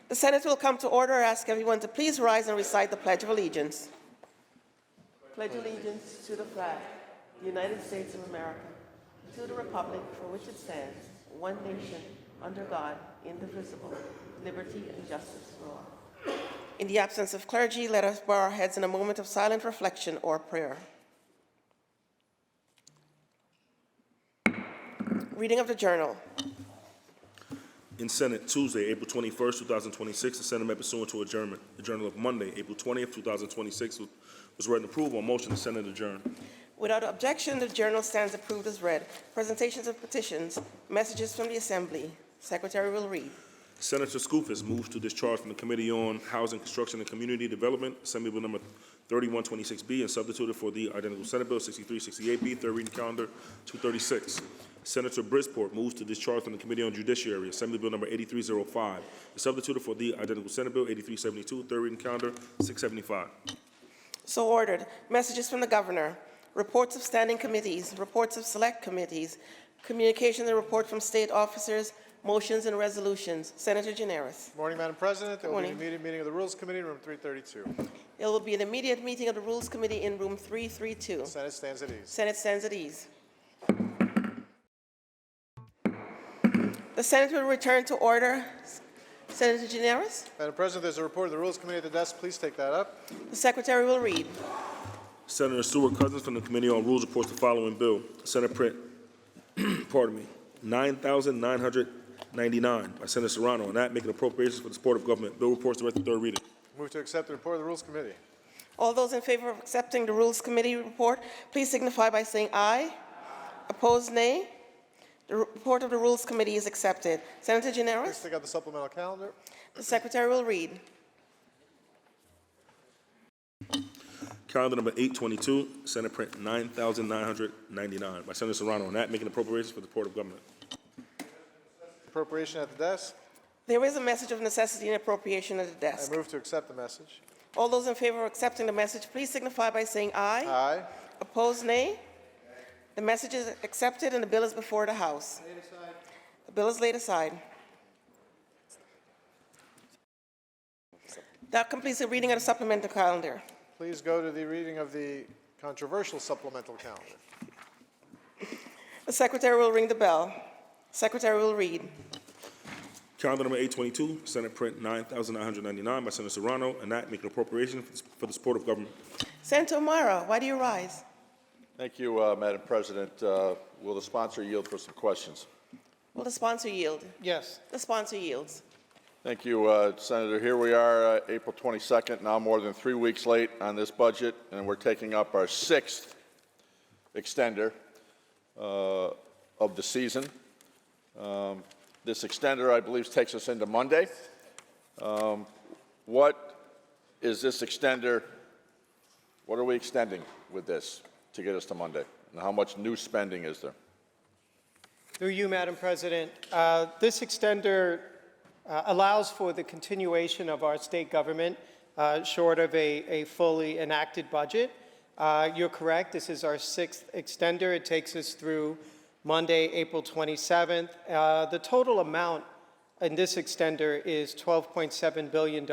The Senate will come to order. I ask everyone to please rise and recite the Pledge of Allegiance. Pledge allegiance to the flag, the United States of America, to the republic for which it stands, one nation, under God, indivisible, liberty and justice for all. In the absence of clergy, let us bow our heads in a moment of silent reflection or prayer. Reading of the journal. In Senate, Tuesday, April 21st, 2026, the Senate met pursuant to adjournment. The journal of Monday, April 20th, 2026, was read and approved on motion. The Senate adjourned. Without objection, the journal stands approved as read. Presentations of petitions, messages from the Assembly. Secretary will read. Senator Skoufis moves to discharge from the Committee on Housing, Construction, and Community Development, Assembly Bill number 3126B, and substituted for the identical Senate Bill 6368B, third reading calendar 236. Senator Brisport moves to discharge from the Committee on Judiciary, Assembly Bill number 8305, and substituted for the identical Senate Bill 8372, third reading calendar 675. So ordered. Messages from the Governor. Reports of standing committees, reports of select committees, communications and report from state officers, motions and resolutions. Senator Gineris. Good morning, Madam President. There will be an immediate meeting of the Rules Committee in room 332. There will be an immediate meeting of the Rules Committee in room 332. The Senate stands at ease. Senate stands at ease. The Senate will return to order. Senator Gineris. Madam President, there's a report of the Rules Committee at the desk. Please take that up. The Secretary will read. Senator Stewart Cousins from the Committee on Rules reports the following bill. Senate Print, 9,999 by Senator Serrano, and that making appropriations for the support of government. Bill reports to third reading. Move to accept the report of the Rules Committee. All those in favor of accepting the Rules Committee report, please signify by saying aye. Opposed, nay. The report of the Rules Committee is accepted. Senator Please Gineris. take out the supplemental calendar. The Secretary will read. Calendar number 822, Senate Print 9,999 by Senator Serrano, and that making appropriations for the support of government. Appropriation at the desk. There is a message of necessity and appropriation at the desk. I move to accept the message. All those in favor of accepting the message, please signify by saying aye. Aye. Opposed, nay. The message is accepted and the bill is before the House. The bill is laid aside. That completes the reading of the supplemental calendar. Please go to the reading of the controversial supplemental calendar. The Secretary will ring the bell. Secretary will read. Calendar number 822, Senate Print 9,999 by Senator Serrano, and that making appropriation for the support of government. Senator O'Mara, why do you rise? Thank you, Madam President. Will the sponsor yield for some questions? Will the sponsor yield? Yes. The sponsor yields. Thank you, Senator. Here we are, April 22nd, now more than 3 weeks late on this budget, and we're taking up our 6th extender of the season. This extender, I believe, takes us into Monday. What is this extender? What are we extending with this to get us to Monday? And how much new spending is there? Through you, Madam President, this extender allows for the continuation of our state government short of a fully enacted budget. You're correct. This is our 6th extender. It takes us through Monday, April 27th. The total amount in this extender is $12.7 billion,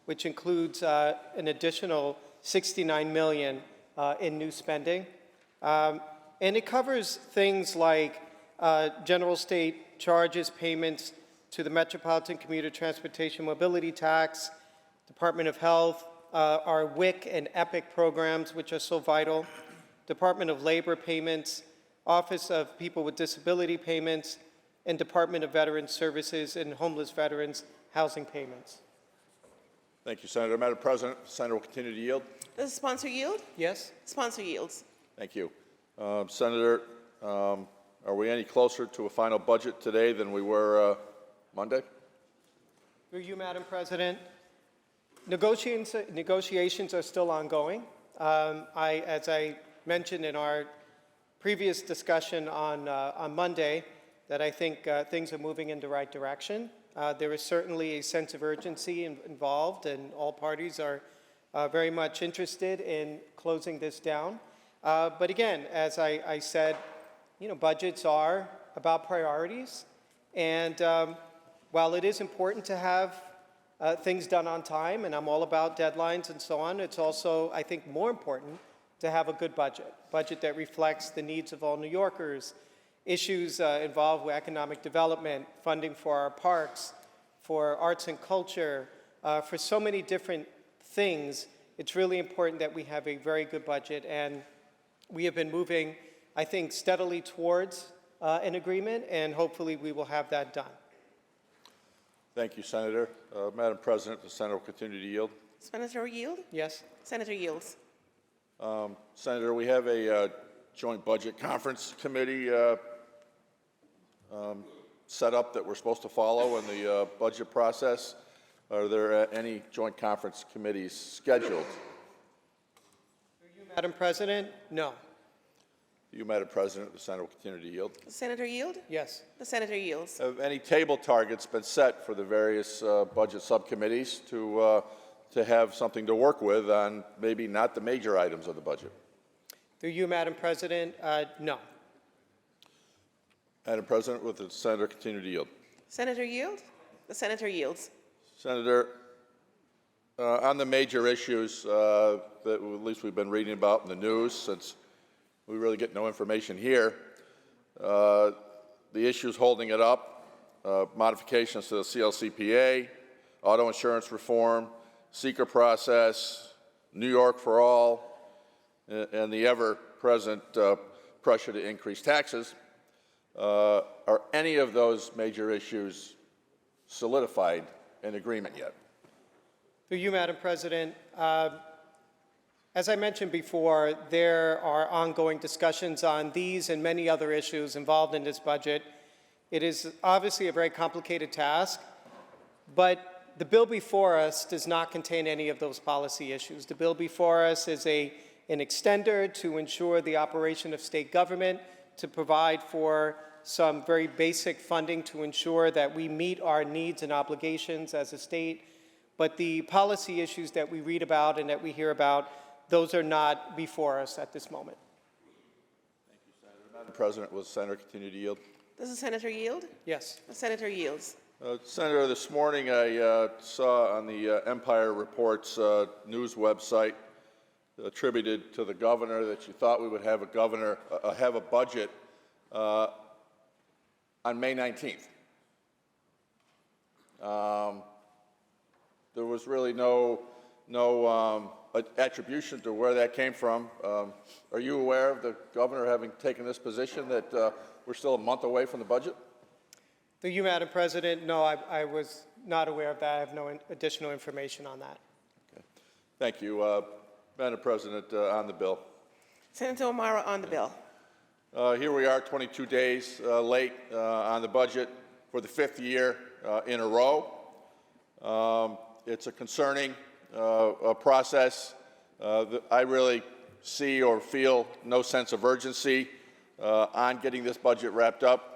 which includes an additional $69 million in new spending. And it covers things like general state charges, payments to the Metropolitan Commuter Transportation Mobility Tax, Department of Health, our WIC and EPIC programs, which are so vital, Department of Labor payments, Office of People with Disability payments, and Department of Veterans Services and Homeless Veterans housing payments. Thank you, Senator. Madam President, the Senator will continue to yield. Does the sponsor yield? Yes? Sponsor yields. Thank you. Senator, are we any closer to a final budget today than we were Monday? Through you, Madam President, negotiations are still ongoing. As I mentioned in our previous discussion on Monday, that I think things are moving in the right direction. There is certainly a sense of urgency involved, and all parties are very much interested in closing this down. But again, as I said, budgets are about priorities, and while it is important to have things done on time, and I'm all about deadlines and so on. It's also, I think, more important to have a good budget that reflects the needs of all New Yorkers, issues involved with economic development, funding for our parks, for arts and culture, for so many different things. It's really important that we have a very good budget, and we have been moving, I think, steadily towards an agreement, and hopefully we will have that done. Thank you, Senator. Madam President, the Senator will continue to yield. Senator Yield? Yes? Senator Yields. Senator, we have a joint budget conference committee set up that we're supposed to follow in the budget process. Are there any joint conference committees scheduled? Madam President, no. You, Madam President, the Senator will continue to yield. Senator Yield? Yes. The Senator Yields. Have any table targets been set for the various budget subcommittees to have something to work with on maybe not the major items of the budget? Through you, Madam President, no. Madam President, will the Senator continue to yield? Senator Yield? The Senator Yields. Senator, on the major issues that at least we've been reading about in the news, since we really get no information here, the issues holding it up, modifications to the CLCPA, auto insurance reform, seeker process, New York for all, and the ever-present pressure to increase taxes. Are any of those major issues solidified in agreement yet? Through you, Madam President, as I mentioned before, there are ongoing discussions on these and many other issues involved in this budget. It is obviously a very complicated task, but the bill before us does not contain any of those policy issues. The bill before us is an extender to ensure the operation of state government, to provide for some very basic funding to ensure that we meet our needs and obligations as a state. But the policy issues that we read about and that we hear about, those are not before us at this moment. Thank you, Senator. Madam President, will the Senator continue to yield? Does the Senator Yield? Yes. The Senator Yields. Senator, this morning I saw on the Empire Reports news website attributed to the governor that you thought we would have a budget on May 19th. There was really no attribution to where that came from. Are you aware of the governor having taken this position that we're still a month away from the budget? Through you, Madam President, no, I was not aware of that. I have no additional information on that. Okay. Thank you. Madam President, on the bill. Senator O'Mara on the bill. Here we are 22 days late on the budget for the 5th year in a row. It's a concerning process. I really see or feel no sense of urgency on getting this budget wrapped up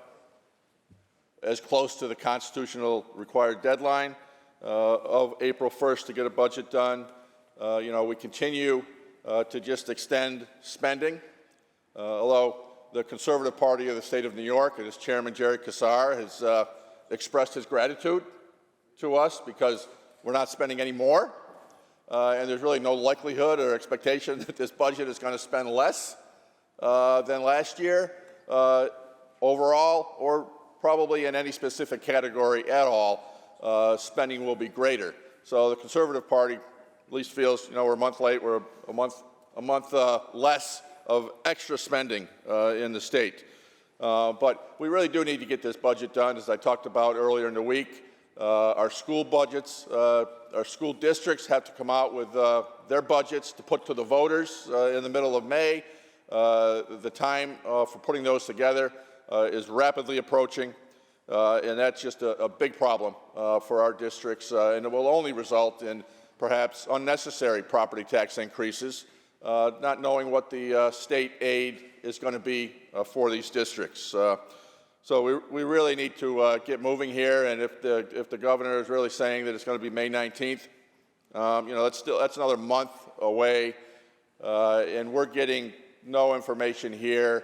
as close to the constitutional required deadline of April 1st to get a budget done. We continue to just extend spending, although the Conservative Party of the state of New York and its chairman, Jerry Kassar, has expressed his gratitude to us because we're not spending any more, and there's really no likelihood or expectation that this budget is going to spend less than last year overall, or probably in any specific category at all. Spending will be greater. So the Conservative Party at least feels, we're a month late, we're a month less of extra spending in the state. But we really do need to get this budget done, as I talked about earlier in the week. Our school budgets, our school districts have to come out with their budgets to put to the voters in the middle of May. The time for putting those together is rapidly approaching, and that's just a big problem for our districts, and it will only result in perhaps unnecessary property tax increases, not knowing what the state aid is going to be for these districts. So we really need to get moving here, and if the governor is really saying that it's going to be May 19th, that's another month away, and we're getting no information here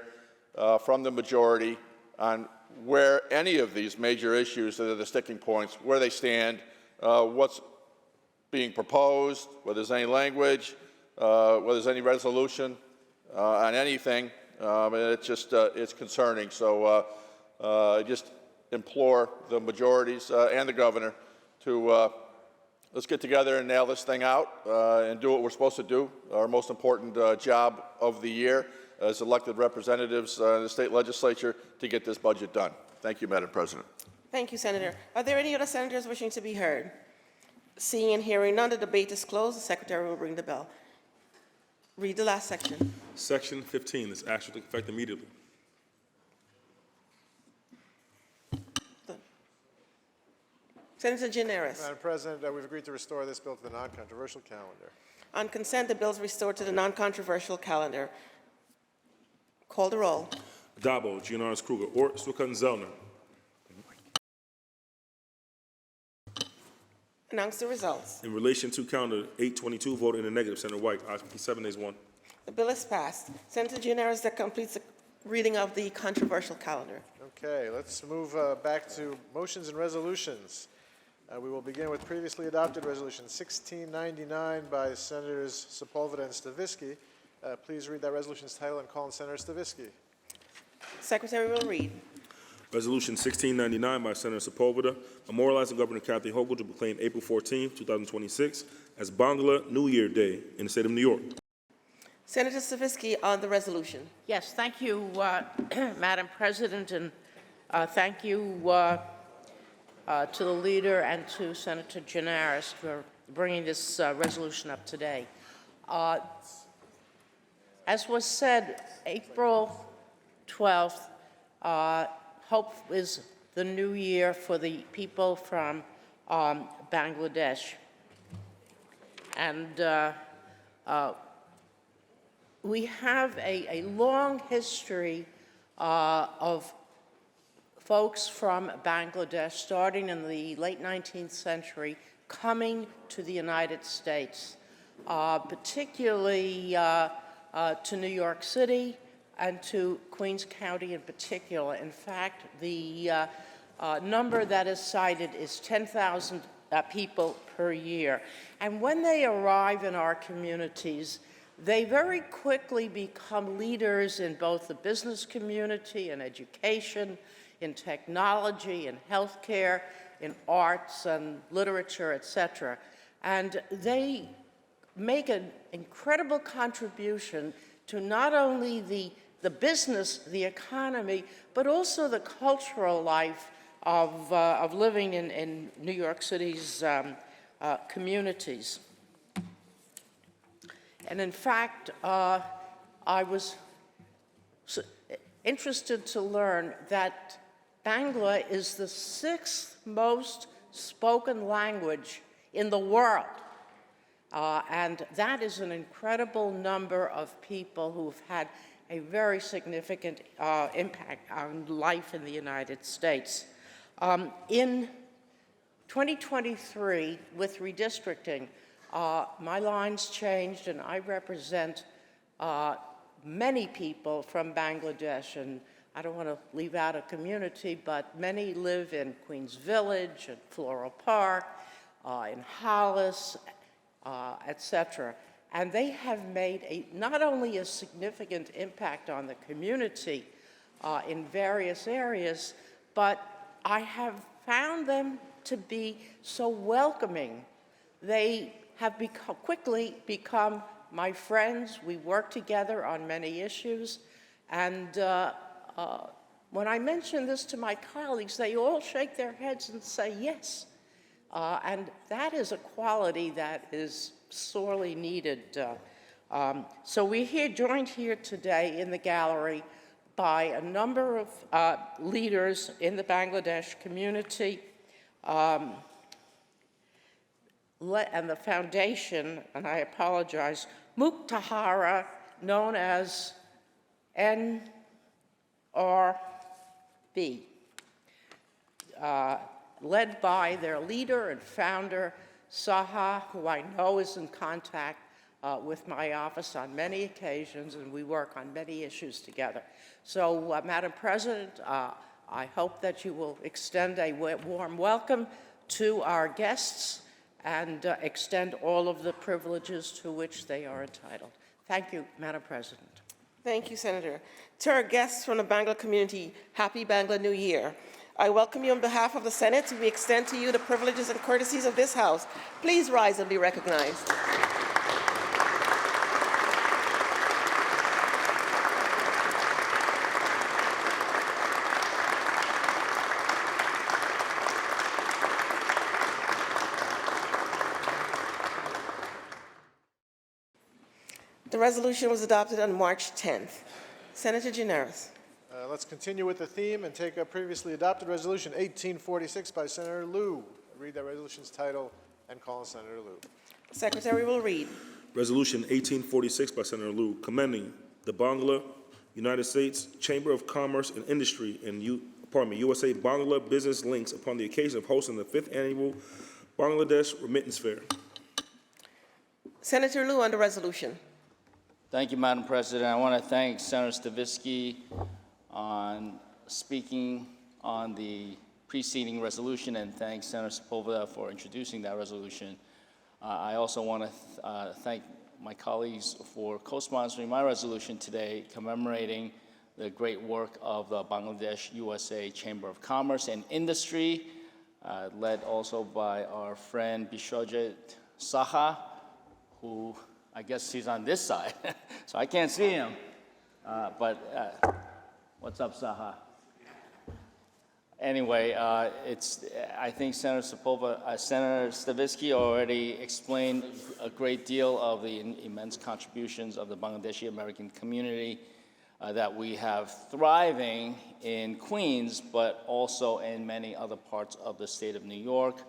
from the majority on where any of these major issues that are the sticking points, where they stand, what's being proposed, whether there's any language, whether there's any resolution on anything. It's just it's concerning. So I just implore the majorities and the governor to let's get together and nail this thing out and do what we're supposed to do, our most important job of the year as elected representatives in the state legislature to get this budget done. Thank you, Madam President. Thank you, Senator. Are there any other senators wishing to be heard? Seeing and hearing none, the debate is closed. The secretary will ring the bell. Read the last section. Section 15, this action will take effect immediately. Senator Gineris. Madam President, we've agreed to restore this bill to the non-controversial calendar. On consent, the bill is restored to the non-controversial calendar. Call the roll. Dabo, Gianaris Kruger, Ort, Stuka, and Zellner. Announce the results. In relation to calendar 822, voted in the negative. Senator White, ayes 57, nays 1. The bill is passed. Senator Gineris, that completes the reading of the controversial calendar. Okay, let's move back to motions and resolutions. We will begin with previously adopted resolution 1699 by Senators Sepulveda and Stavisky. Please read that resolution's title and call on Senator Stavisky. Secretary will read. Resolution 1699 by Senator Sepulveda, memorializing Governor Kathy Hochul to proclaim April 14, 2026 as Bangla New Year Day in the state of New York. Senator Stavisky on the resolution. Yes, thank you, Madam President, and thank you to the leader and to Senator Gianaris for bringing this resolution up today. As was said, April 12th, hope is the new year for the people from Bangladesh. And we have a long history of folks from Bangladesh, starting in the late 19th century, coming to the United States, particularly to New York City and to Queens County in particular. In fact, the number that is cited is 10,000 people per year. And when they arrive in our communities, they very quickly become leaders in both the business community and education, in technology, in healthcare, in arts and literature, etc. And they make an incredible contribution to not only the business, the economy, but also the cultural life of living in New York City's communities. And in fact, I was interested to learn that Bangla is the 6th most spoken language in the world. And that is an incredible number of people who've had a very significant impact on life in the United States. In 2023, with redistricting, my lines changed, and I represent many people from Bangladesh, and I don't want to leave out a community, but many live in Queens Village, in Floral Park, in Hollis, etc. And they have made not only a significant impact on the community in various areas, but I have found them to be so welcoming. They have quickly become my friends. We work together on many issues. And when I mention this to my colleagues, they all shake their heads and say yes. And that is a quality that is sorely needed. So we're joined here today in the gallery by a number of leaders in the Bangladesh community and the foundation, and I apologize, Muktahara, known as NRB, led by their leader and founder, Saha, who I know is in contact with my office on many occasions, and we work on many issues together. So, Madam President, I hope that you will extend a warm welcome to our guests and extend all of the privileges to which they are entitled. Thank you, Madam President. Thank you, Senator. To our guests from the Bangla community, Happy Bangla New Year. I welcome you on behalf of the Senate. We extend to you the privileges and courtesies of this House. Please rise and be recognized. The resolution was adopted on March 10th. Senator Gineris. Let's continue with the theme and take up previously adopted resolution 1846 by Senator Liu. Read that resolution's title and call on Senator Liu. Secretary will read. Resolution 1846 by Senator Liu, commending the Bangla United States Chamber of Commerce and Industry and USA Bangla Business Links upon the occasion of hosting the 5th annual Bangladesh Remittance Fair. Senator Liu on the resolution. Thank you, Madam President. I want to thank Senator Stavisky on speaking on the preceding resolution and thank Senator Sepulveda for introducing that resolution. I also want to thank my colleagues for co-sponsoring my resolution today, commemorating the great work of the Bangladesh USA Chamber of Commerce and Industry, led also by our friend Bishojit Saha, who I guess he's on this side, so I can't see him. What's up, Saha? Anyway, I think Senator Senator Stavisky already explained a great deal of the immense contributions of the Bangladeshi American community that we have thriving in Queens, but also in many other parts of the state of New York.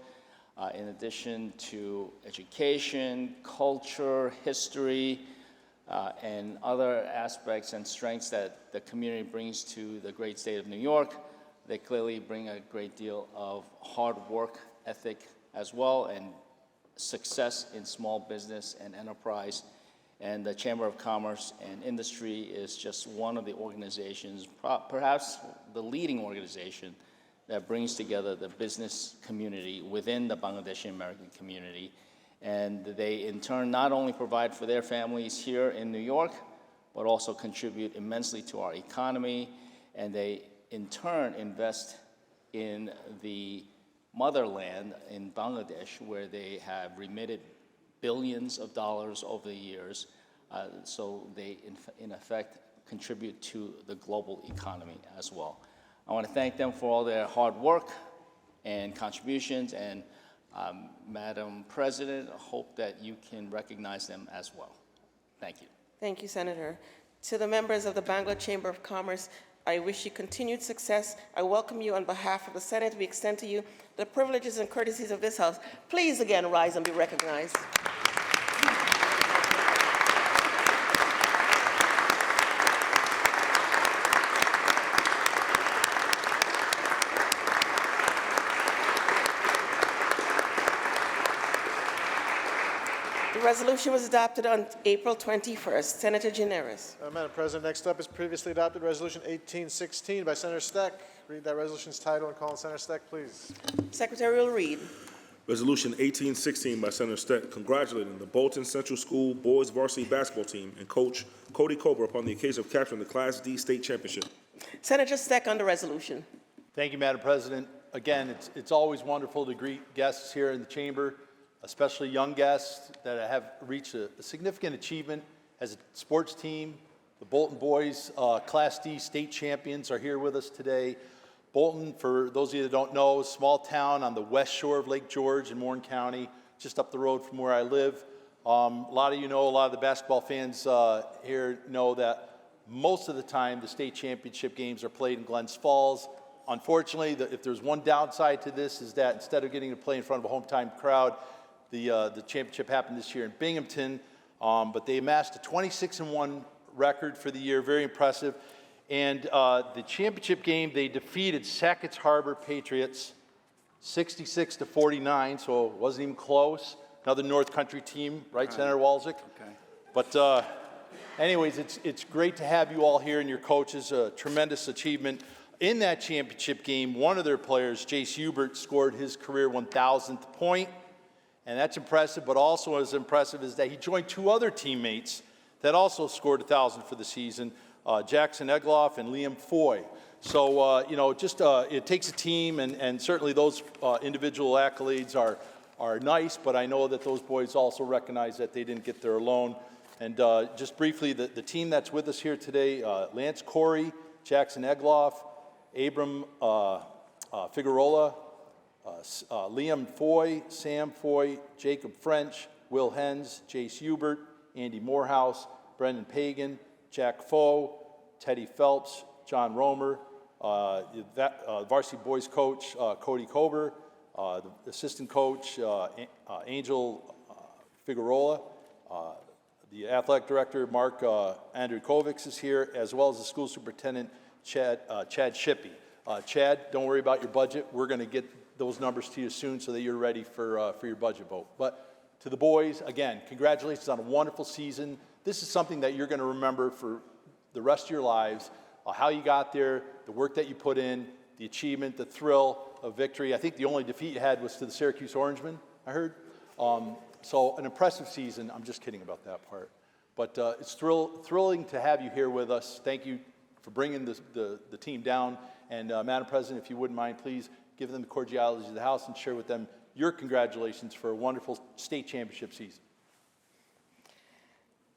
In addition to education, culture, history, and other aspects and strengths that the community brings to the great state of New York, they clearly bring a great deal of hard work ethic as well and success in small business and enterprise. And the Chamber of Commerce and Industry is just one of the organizations, perhaps the leading organization, that brings together the business community within the Bangladeshi American community. And they, in turn, not only provide for their families here in New York, but also contribute immensely to our economy. And they, in turn, invest in the motherland in Bangladesh, where they have remitted billions of dollars over the years. So they, in effect, contribute to the global economy as well. I want to thank them for all their hard work and contributions, and Madam President, I hope that you can recognize them as well. Thank you. Thank you, Senator. To the members of the Bangla Chamber of Commerce, I wish you continued success. I welcome you on behalf of the Senate. We extend to you the privileges and courtesies of this House. Please again rise and be recognized. The resolution was adopted on April 21st. Senator Gineris. Madam President, next up is previously adopted resolution 1816 by Senator Steck. Read that resolution's title and call on Senator Steck, please. Secretary will read. Resolution 1816 by Senator Steck, congratulating the Bolton Central School boys varsity basketball team and coach Cody Cobra upon the occasion of capturing the Class D state championship. Senator Steck on the resolution. Thank you, Madam President. Again, it's always wonderful to greet guests here in the chamber, especially young guests that have reached a significant achievement as a sports team. The Bolton boys Class D state champions are here with us today. Bolton, for those of you that don't know, is a small town on the west shore of Lake George in Warren County, just up the road from where I live. A lot of you know, a lot of the basketball fans here know that most of the time the state championship games are played in Glens Falls. Unfortunately, if there's one downside to this is that instead of getting to play in front of a home-time crowd, the championship happened this year in Binghamton, but they amassed a 26-1 record for the year, very impressive. And the championship game, they defeated Sackett's Harbor Patriots 66-49, so it wasn't even close. Another North Country team, right, Senator Walczyk? Okay. But anyways, it's great to have you all here and your coaches, a tremendous achievement. In that championship game, one of their players, Jace Hubert, scored his career 1,000th point. and that's impressive, but also as impressive is that he joined two other teammates that also scored 1,000 for the season, Jackson Egloff and Liam Foy. So, it takes a team, and certainly those individual accolades are nice, but I know that those boys also recognize that they didn't get there alone. And just briefly, the team that's with us here today, Lance Corey, Jackson Egloff, Abram Figueroa, Liam Foy, Sam Foy, Jacob French, Will Hens, Jace Hubert, Andy Morehouse, Brendan Pagan, Jack Foe, Teddy Phelps, John Romer, varsity boys coach Cody Kober, the assistant coach Angel Figueroa, the athletic director Mark Andrew Kovics is here, as well as the school superintendent Chad Shippey. Chad, don't worry about your budget. We're going to get those numbers to you soon so that you're ready for your budget vote. But to the boys, again, congratulations on a wonderful season. This is something that you're going to remember for the rest of your lives, how you got there, the work that you put in, the achievement, the thrill of victory. I think the only defeat you had was to the Syracuse Orangemen, I heard. So an impressive season. I'm just kidding about that part. But it's thrilling to have you here with us. Thank you for bringing the team down. And Madam President, if you wouldn't mind, please give them the cordiality of the House and share with them your congratulations for a wonderful state championship season.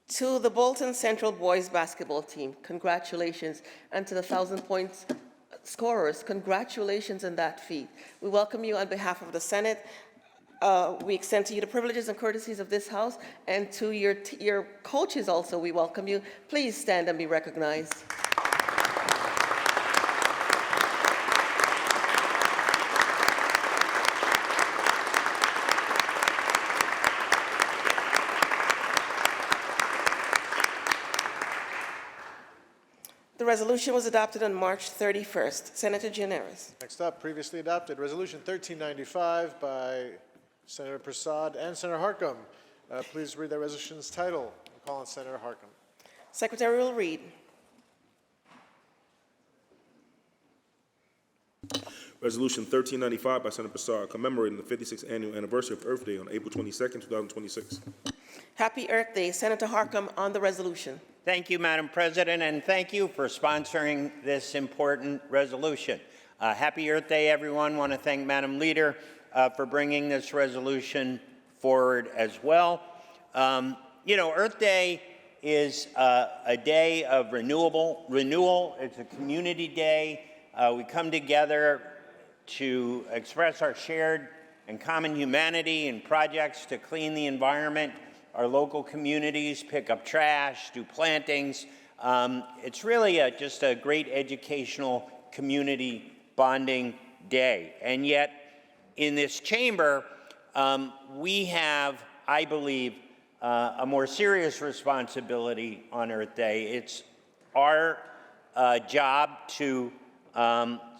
To the Bolton Central boys basketball team, congratulations. And to the 1,000-point scorers, congratulations on that feat. We welcome you on behalf of the Senate. We extend to you the privileges and courtesies of this House, and to your coaches also, we welcome you. Please stand and be recognized. The resolution was adopted on March 31st. Senator Gianaris. Next up, previously adopted, Resolution 1395 by Senator Prasad and Senator Harcum. Please read that resolution's title. I'll call on Senator Harcum. Secretary will read. Resolution 1395 by Senator Prasad, commemorating the 56th annual anniversary of Earth Day on April 22nd, 2026. Happy Earth Day. Senator Harcum on the resolution. Thank you, Madam President, and thank you for sponsoring this important resolution. Happy Earth Day, everyone. Want to thank Madam Leader for bringing this resolution forward as well. Earth Day is a day of renewal. It's a community day. We come together to express our shared and common humanity in projects to clean the environment, our local communities, pick up trash, do plantings. It's really just a great educational community bonding day. And yet, in this chamber, we have, I believe, a more serious responsibility on Earth Day. It's our job to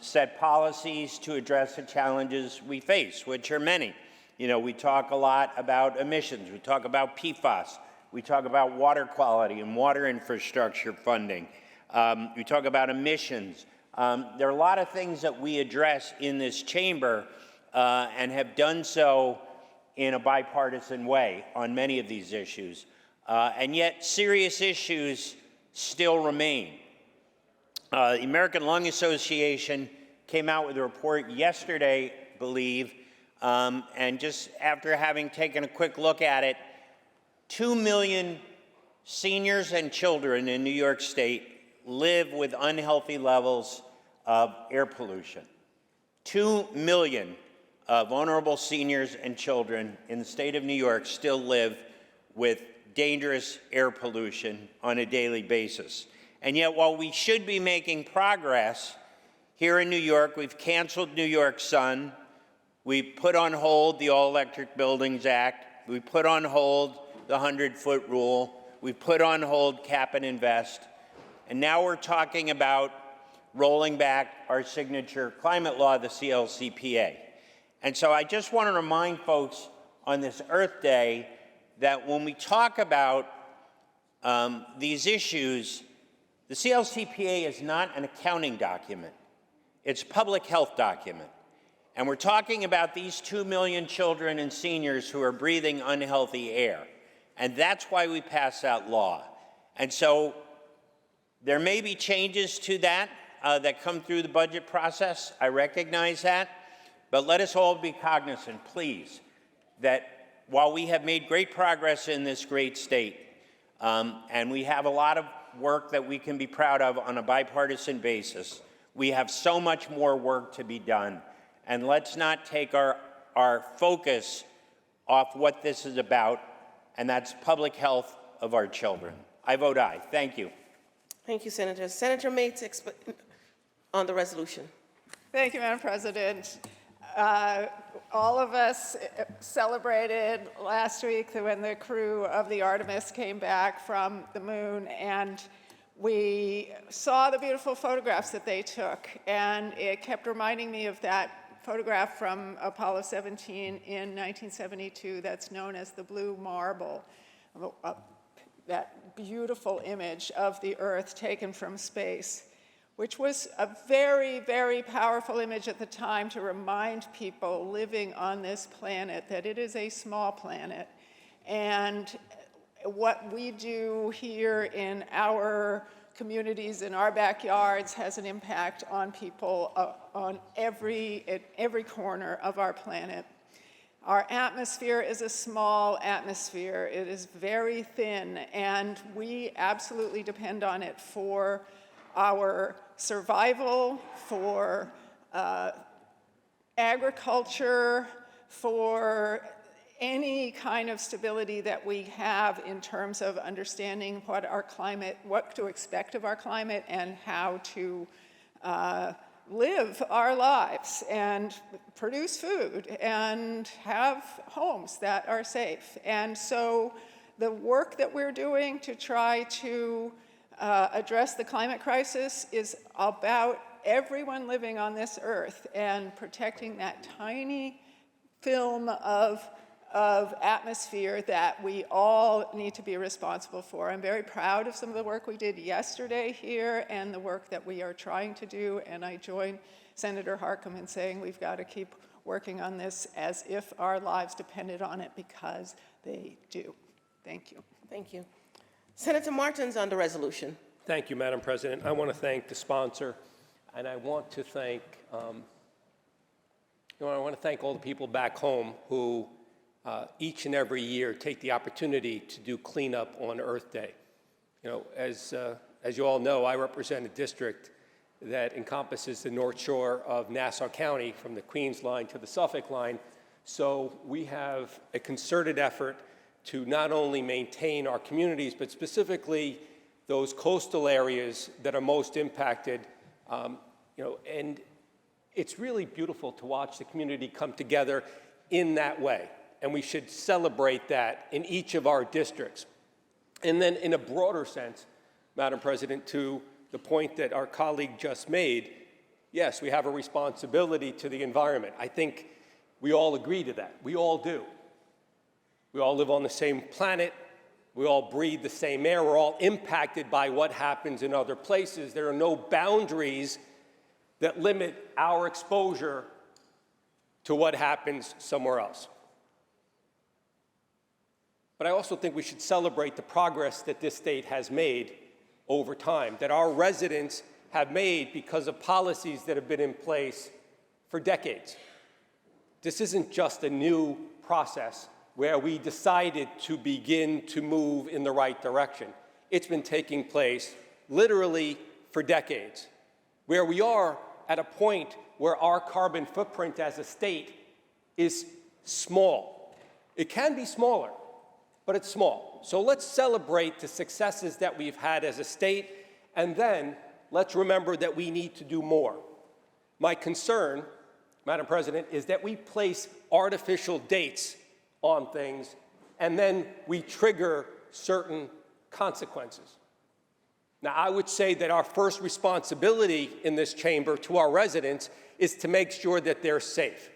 set policies to address the challenges we face, which are many. We talk a lot about emissions. We talk about PFAS. We talk about water quality and water infrastructure funding. We talk about emissions. There are a lot of things that we address in this chamber and have done so in a bipartisan way on many of these issues. And yet, serious issues still remain. The American Lung Association came out with a report yesterday, I believe, and just after having taken a quick look at it, 2 million seniors and children in New York State live with unhealthy levels of air pollution. 2 million vulnerable seniors and children in the state of New York still live with dangerous air pollution on a daily basis. And yet, while we should be making progress, here in New York, we've canceled New York Sun. We put on hold the All-Electric Buildings Act. We put on hold the 100-foot rule. We put on hold cap and invest. And now we're talking about rolling back our signature climate law, the CLCPA. And so I just want to remind folks on this Earth Day that when we talk about these issues, the CLCPA is not an accounting document. It's a public health document. And we're talking about these 2 million children and seniors who are breathing unhealthy air. And that's why we passed that law. And so there may be changes to that that come through the budget process. I recognize that. But let us all be cognizant, please, that while we have made great progress in this great state, and we have a lot of work that we can be proud of on a bipartisan basis, we have so much more work to be done. And let's not take our focus off what this is about, and that's public health of our children. I vote aye. Thank you. Thank you, Senator. Senator Mates on the resolution. Thank you, Madam President. All of us celebrated last week when the crew of the Artemis came back from the moon, and we saw the beautiful photographs that they took, and it kept reminding me of that photograph from Apollo 17 in 1972 that's known as the blue marble, that beautiful image of the Earth taken from space, which was a very, very powerful image at the time to remind people living on this planet that it is a small planet. And what we do here in our communities, in our backyards, has an impact on people at every corner of our planet. Our atmosphere is a small atmosphere. It is very thin, and we absolutely depend on it for our survival, for agriculture, for any kind of stability that we have in terms of understanding what our climate, what to expect of our climate, and how to live our lives and produce food and have homes that are safe. And so the work that we're doing to try to address the climate crisis is about everyone living on this earth and protecting that tiny film of atmosphere that we all need to be responsible for. I'm very proud of some of the work we did yesterday here and the work that we are trying to do, and I join Senator Harckham in saying we've got to keep working on this as if our lives depended on it, because they do. Thank you. Thank you. Senator Martins on the resolution. Thank you, Madam President. I want to thank the sponsor, and I want to thank, I want to thank all the people back home who each and every year take the opportunity to do cleanup on Earth Day. As you all know, I represent a district that encompasses the North Shore of Nassau County from the Queens line to the Suffolk line. So we have a concerted effort to not only maintain our communities, but specifically those coastal areas that are most impacted. And it's really beautiful to watch the community come together in that way. And we should celebrate that in each of our districts. And then in a broader sense, Madam President, to the point that our colleague just made, yes, we have a responsibility to the environment. I think we all agree to that. We all do. We all live on the same planet. We all breathe the same air. We're all impacted by what happens in other places. There are no boundaries that limit our exposure to what happens somewhere else. But I also think we should celebrate the progress that this state has made over time, that our residents have made because of policies that have been in place for decades. This isn't just a new process where we decided to begin to move in the right direction. It's been taking place literally for decades, where we are at a point where our carbon footprint as a state is small. It can be smaller, but it's small. So let's celebrate the successes that we've had as a state, and then let's remember that we need to do more. My concern, Madam President, is that we place artificial dates on things, and then we trigger certain consequences. Now, I would say that our first responsibility in this chamber to our residents is to make sure that they're safe.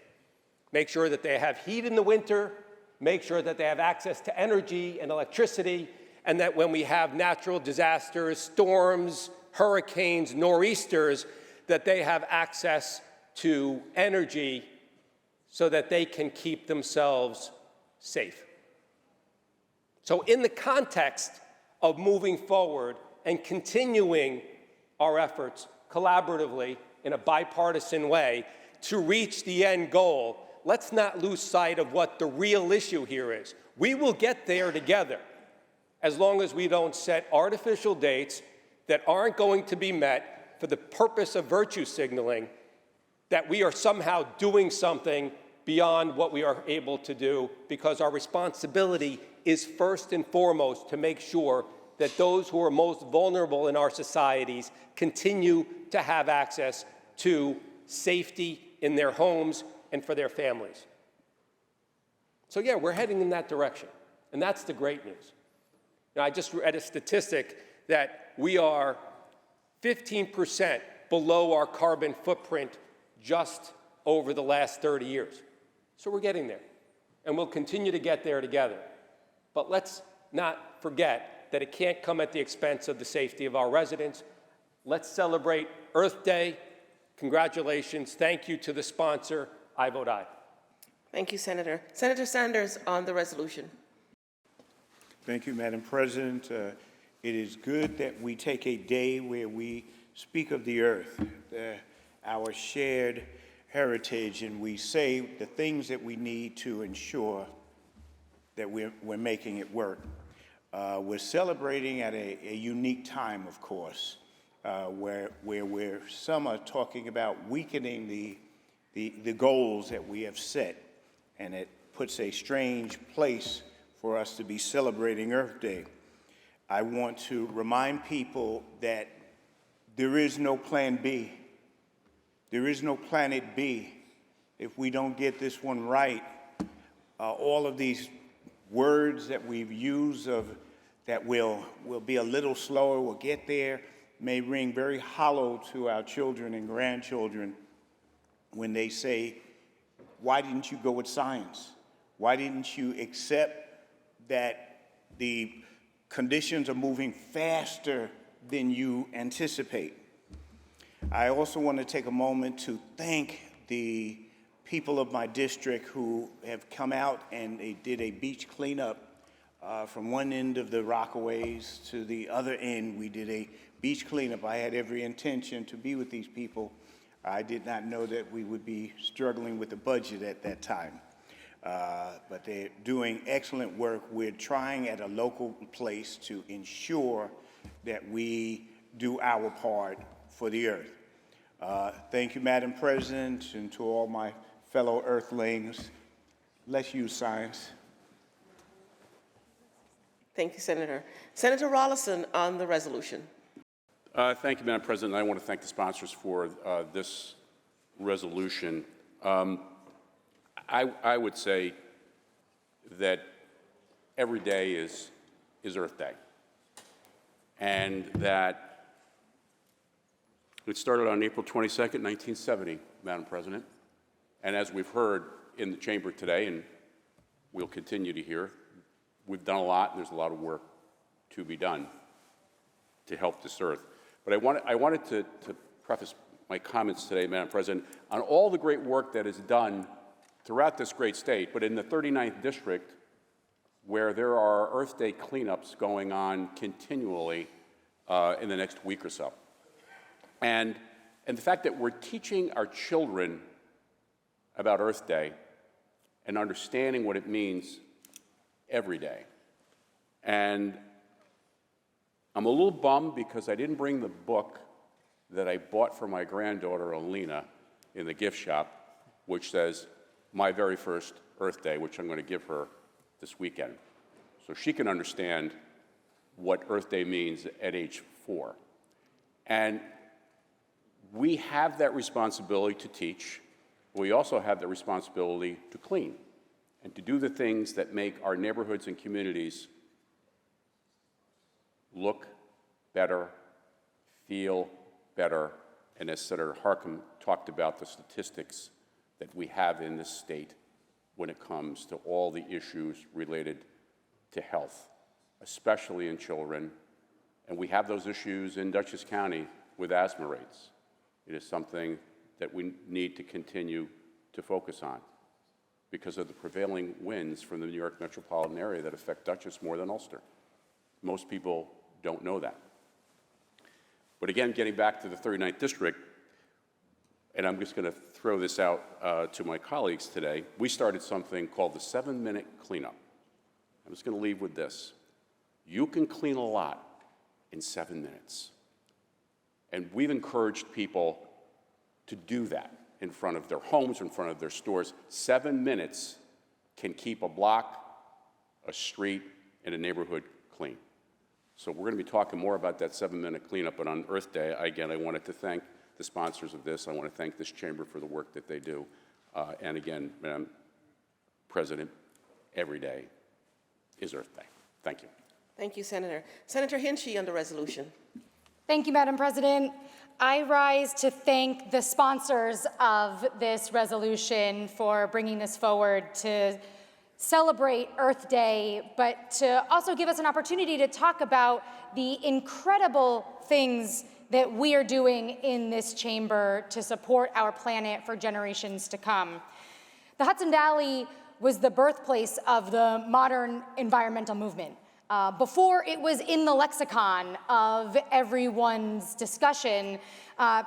Make sure that they have heat in the winter, make sure that they have access to energy and electricity, and that when we have natural disasters, storms, hurricanes, nor'easters, that they have access to energy so that they can keep themselves safe. So in the context of moving forward and continuing our efforts collaboratively in a bipartisan way to reach the end goal, let's not lose sight of what the real issue here is. We will get there together as long as we don't set artificial dates that aren't going to be met for the purpose of virtue signaling that we are somehow doing something beyond what we are able to do, because our responsibility is first and foremost to make sure that those who are most vulnerable in our societies continue to have access to safety in their homes and for their families. So yeah, we're heading in that direction, and that's the great news. Now, I just read a statistic that we are 15% below our carbon footprint just over the last 30 years. So we're getting there, and we'll continue to get there together. But let's not forget that it can't come at the expense of the safety of our residents. Let's celebrate Earth Day. Congratulations. Thank you to the sponsor. I vote aye. Thank you, Senator. Senator Sanders on the resolution. Thank you, Madam President. It is good that we take a day where we speak of the earth, our shared heritage, and we say the things that we need to ensure that we're making it work. We're celebrating at a unique time, of course, where some are talking about weakening the goals that we have set, and it puts a strange place for us to be celebrating Earth Day. I want to remind people that there is no plan B. There is no planet B if we don't get this one right. All of these words that we've used that will be a little slower, we'll get there, may ring very hollow to our children and grandchildren when they say, why didn't you go with science? Why didn't you accept that the conditions are moving faster than you anticipate? I also want to take a moment to thank the people of my district who have come out and they did a beach cleanup from one end of the Rockaways to the other end. We did a beach cleanup. I had every intention to be with these people. I did not know that we would be struggling with the budget at that time. But they're doing excellent work. We're trying at a local place to ensure that we do our part for the earth. Thank you, Madam President, and to all my fellow earthlings. Let's use science. Thank you, Senator. Senator Rollison on the resolution. Thank you, Madam President. I want to thank the sponsors for this resolution. I would say that every day is Earth Day, and that it started on April 22nd, 1970, Madam President, and as we've heard in the chamber today, and we'll continue to hear, we've done a lot, and there's a lot of work to be done to help this Earth. But I wanted to preface my comments today, Madam President, on all the great work that is done throughout this great state, but in the 39th District, where there are Earth Day cleanups going on continually in the next week or so. And the fact that we're teaching our children about Earth Day and understanding what it means every day. And I'm a little bummed because I didn't bring the book that I bought for my granddaughter, Alina, in the gift shop, which says, My Very First Earth Day, which I'm going to give her this weekend, so she can understand what Earth Day means at age 4. And we have that responsibility to teach. We also have the responsibility to clean and to do the things that make our neighborhoods and communities look better, feel better, and as Senator Harkin talked about the statistics that we have in this state when it comes to all the issues related to health, especially in children. And we have those issues in Dutchess County with asthma rates. It is something that we need to continue to focus on. because of the prevailing winds from the New York metropolitan area that affect Dutchess more than Ulster. Most people don't know that. But again, getting back to the 39th district, and I'm just going to throw this out to my colleagues today, we started something called the 7-minute cleanup. I'm just going to leave with this. You can clean a lot in 7 minutes. And we've encouraged people to do that in front of their homes, in front of their stores. 7 minutes can keep a block, a street, and a neighborhood clean. So we're going to be talking more about that 7-minute cleanup, but on Earth Day, again, I wanted to thank the sponsors of this. I want to thank this chamber for the work that they do. And again, Madam President, every day is Earth Day. Thank you. Thank you, Senator. Senator Hinchey on the resolution. Thank you, Madam President. I rise to thank the sponsors of this resolution for bringing this forward to celebrate Earth Day, but to also give us an opportunity to talk about the incredible things that we are doing in this chamber to support our planet for generations to come. The Hudson Valley was the birthplace of the modern environmental movement. Before it was in the lexicon of everyone's discussion,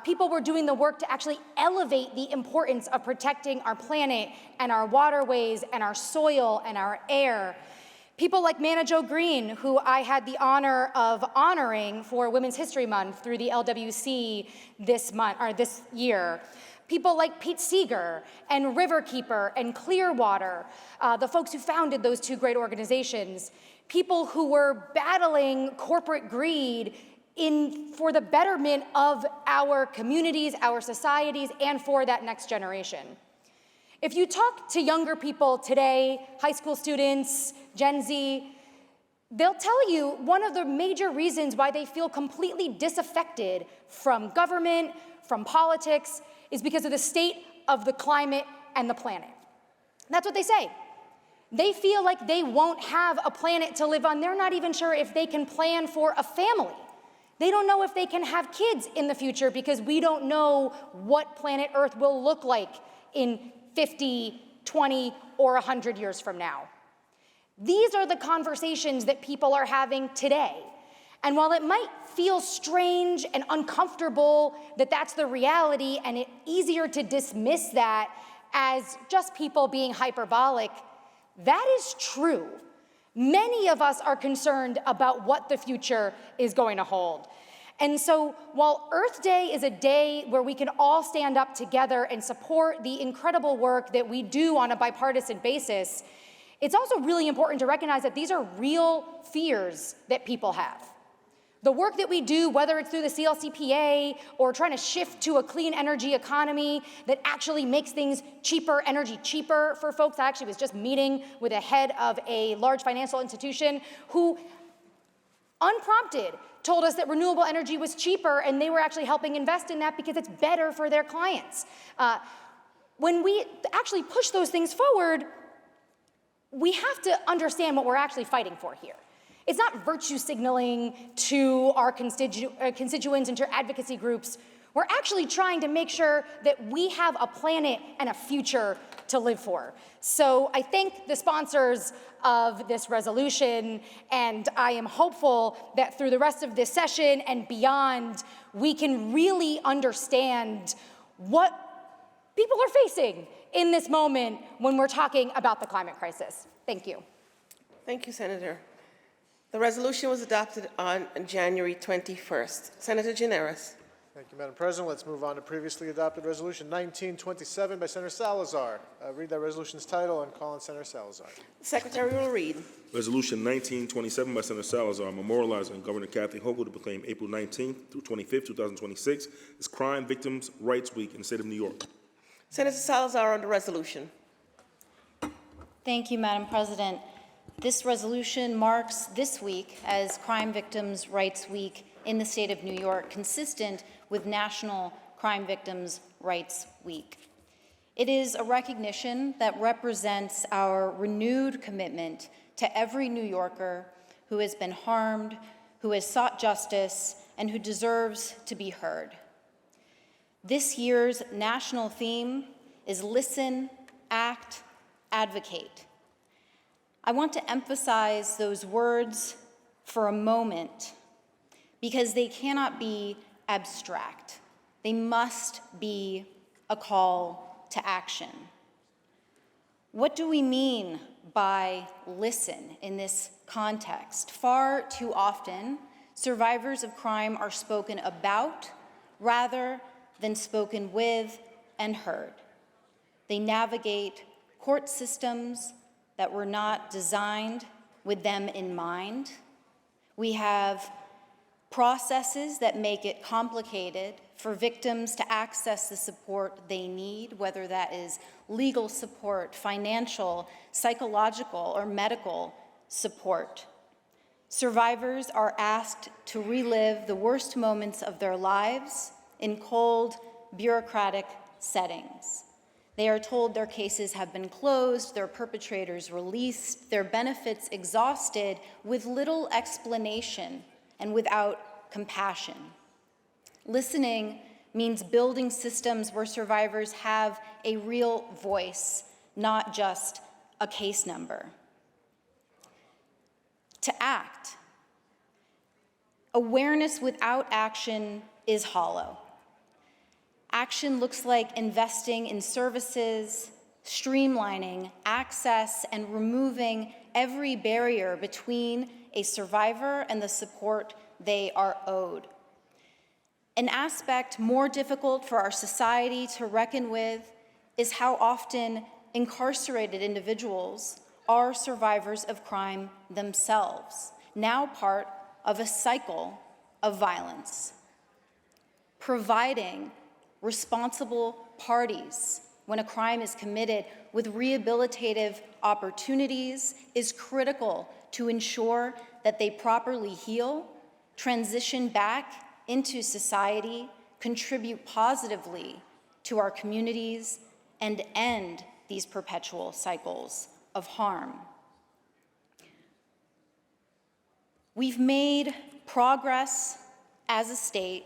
people were doing the work to actually elevate the importance of protecting our planet and our waterways and our soil and our air. People like Manna Jo Green, who I had the honor of honoring for Women's History Month through the LWC this year. People like Pete Seeger and Riverkeeper and Clearwater, the folks who founded those two great organizations. People who were battling corporate greed for the betterment of our communities, our societies, and for that next generation. If you talk to younger people today, high school students, Gen Z, they'll tell you one of the major reasons why they feel completely disaffected from government, from politics, is because of the state of the climate and the planet. That's what they say. They feel like they won't have a planet to live on. They're not even sure if they can plan for a family. They don't know if they can have kids in the future because we don't know what planet Earth will look like in 50, 20, or 100 years from now. These are the conversations that people are having today. And while it might feel strange and uncomfortable that that's the reality and it's easier to dismiss that as just people being hyperbolic, that is true. Many of us are concerned about what the future is going to hold. And so while Earth Day is a day where we can all stand up together and support the incredible work that we do on a bipartisan basis, it's also really important to recognize that these are real fears that people have. The work that we do, whether it's through the CLCPA or trying to shift to a clean energy economy that actually makes things cheaper, energy cheaper for folks. I actually was just meeting with a head of a large financial institution who, unprompted, told us that renewable energy was cheaper and they were actually helping invest in that because it's better for their clients. When we actually push those things forward, we have to understand what we're actually fighting for here. It's not virtue signaling to our constituents and to advocacy groups. We're actually trying to make sure that we have a planet and a future to live for. So I thank the sponsors of this resolution, and I am hopeful that through the rest of this session and beyond, we can really understand what people are facing in this moment when we're talking about the climate crisis. Thank you. Thank you, Senator. The resolution was adopted on January 21st. Senator Gineris. Thank you, Madam President. Let's move on to previously adopted resolution 1927 by Senator Salazar. Read that resolution's title and call on Senator Salazar. The Secretary will read. Resolution 1927 by Senator Salazar, memorializing Governor Kathy Hochul to proclaim April 19th through 25th, 2026 as Crime Victims' Rights Week in the state of New York. Senator Salazar on the resolution. Thank you, Madam President. This resolution marks this week as Crime Victims' Rights Week in the state of New York, consistent with National Crime Victims' Rights Week. It is a recognition that represents our renewed commitment to every New Yorker who has been harmed, who has sought justice, and who deserves to be heard. This year's national theme is Listen, Act, advocate. I want to emphasize those words for a moment because they cannot be abstract. They must be a call to action. What do we mean by listen in this context? Far too often, survivors of crime are spoken about rather than spoken with and heard. They navigate court systems that were not designed with them in mind. We have processes that make it complicated for victims to access the support they need, whether that is legal support, financial, psychological, or medical support. Survivors are asked to relive the worst moments of their lives in cold, bureaucratic settings. They are told their cases have been closed, their perpetrators released, their benefits exhausted, with little explanation and without compassion. Listening means building systems where survivors have a real voice, not just a case number. To act. Awareness without action is hollow. Action looks like investing in services, streamlining access, and removing every barrier between a survivor and the support they are owed. An aspect more difficult for our society to reckon with is how often incarcerated individuals are survivors of crime themselves, now part of a cycle of violence. Providing responsible parties when a crime is committed with rehabilitative opportunities is critical to ensure that they properly heal, transition back into society, contribute positively to our communities, and end these perpetual cycles of harm. We've made progress as a state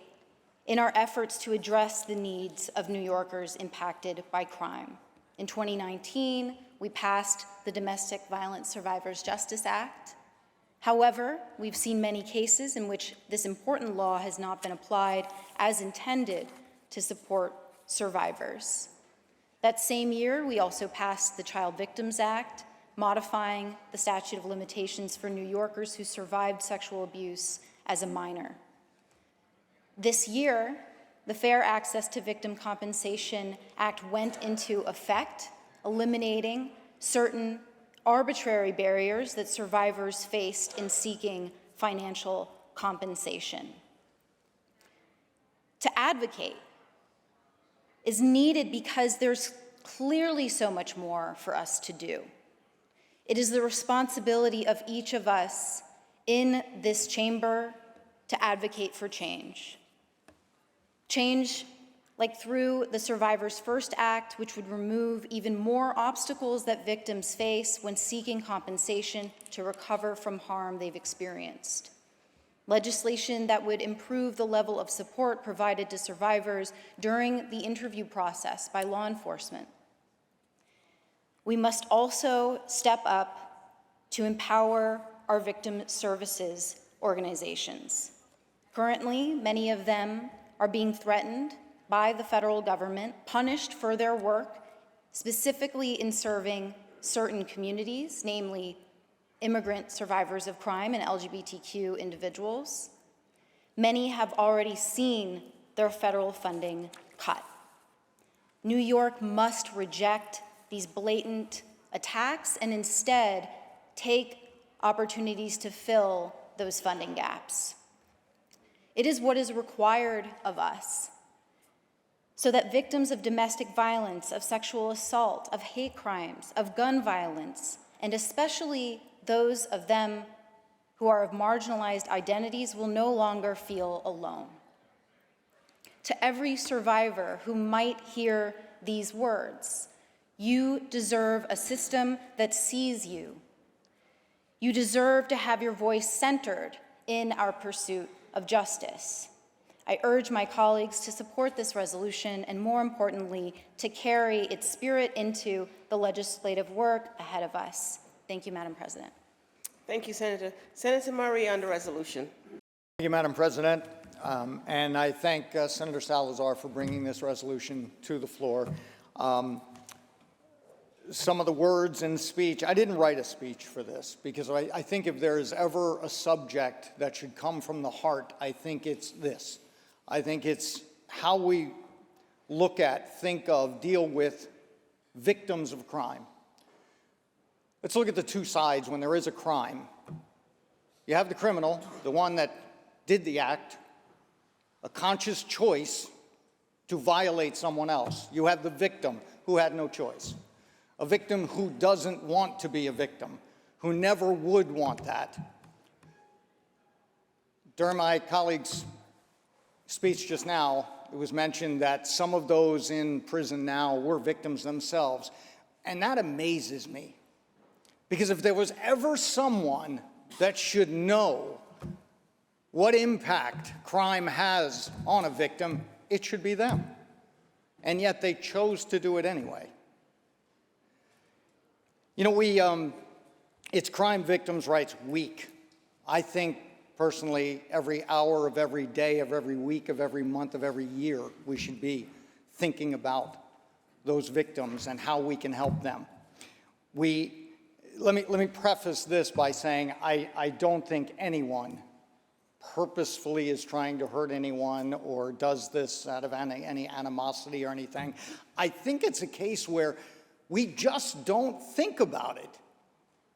in our efforts to address the needs of New Yorkers impacted by crime. In 2019, we passed the Domestic Violence Survivors Justice Act. However, we've seen many cases in which this important law has not been applied as intended to support survivors. That same year, we also passed the Child Victims Act, modifying the statute of limitations for New Yorkers who survived sexual abuse as a minor. This year, the Fair Access to Victim Compensation Act went into effect, eliminating certain arbitrary barriers that survivors faced in seeking financial compensation. To advocate is needed because there's clearly so much more for us to do. It is the responsibility of each of us in this chamber to advocate for change. Change like through the Survivors First Act, which would remove even more obstacles that victims face when seeking compensation to recover from harm they've experienced. Legislation that would improve the level of support provided to survivors during the interview process by law enforcement. We must also step up to empower our victim services organizations. Currently, many of them are being threatened by the federal government, punished for their work, specifically in serving certain communities, namely immigrant survivors of crime and LGBTQ individuals. Many have already seen their federal funding cut. New York must reject these blatant attacks and instead take opportunities to fill those funding gaps. It is what is required of us so that victims of domestic violence, of sexual assault, of hate crimes, of gun violence, and especially those of them who are of marginalized identities will no longer feel alone. To every survivor who might hear these words, you deserve a system that sees you. You deserve to have your voice centered in our pursuit of justice. I urge my colleagues to support this resolution and, more importantly, to carry its spirit into the legislative work ahead of us. Thank you, Madam President. Thank you, Senator. Senator Murray on the resolution. Thank you, Madam President. And I thank Senator Salazar for bringing this resolution to the floor. Some of the words in speech, I didn't write a speech for this because I think if there is ever a subject that should come from the heart, I think it's this. I think it's how we look at, think of, deal with victims of crime. Let's look at the two sides when there is a crime. You have the criminal, the one that did the act, a conscious choice to violate someone else. You have the victim who had no choice. A victim who doesn't want to be a victim, who never would want that. During my colleague's speech just now, it was mentioned that some of those in prison now were victims themselves. And that amazes me. Because if there was ever someone that should know what impact crime has on a victim, it should be them. And yet they chose to do it anyway. You know, it's Crime Victims' Rights Week. I think, personally, every hour of every day, of every week, of every month, of every year, we should be thinking about those victims and how we can help them. Let me preface this by saying I don't think anyone purposefully is trying to hurt anyone or does this out of any animosity or anything. I think it's a case where we just don't think about it.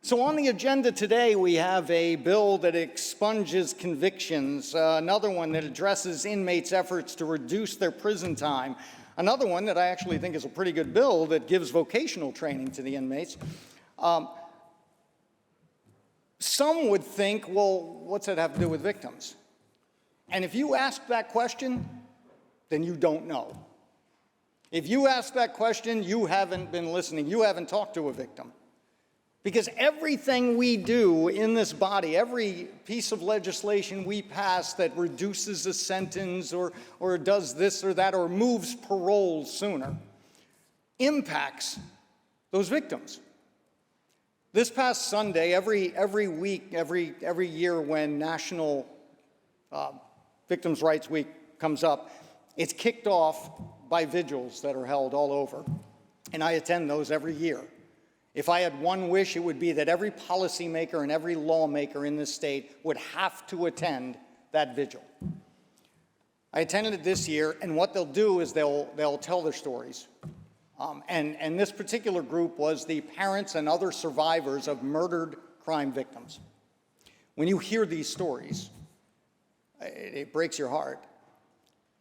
So on the agenda today, we have a bill that expunges convictions, another one that addresses inmates' efforts to reduce their prison time, another one that I actually think is a pretty good bill that gives vocational training to the inmates. Some would think, well, what's that have to do with victims? And if you ask that question, then you don't know. If you ask that question, you haven't been listening. You haven't talked to a victim. Because everything we do in this body, every piece of legislation we pass that reduces a sentence or does this or that or moves parole sooner, impacts those victims. This past Sunday, every week, every year when National Victims' Rights Week comes up, it's kicked off by vigils that are held all over. And I attend those every year. If I had one wish, it would be that every policymaker and every lawmaker in this state would have to attend that vigil. I attended it this year, and what they'll do is they'll tell their stories. And this particular group was the parents and other survivors of murdered crime victims. When you hear these stories, it breaks your heart.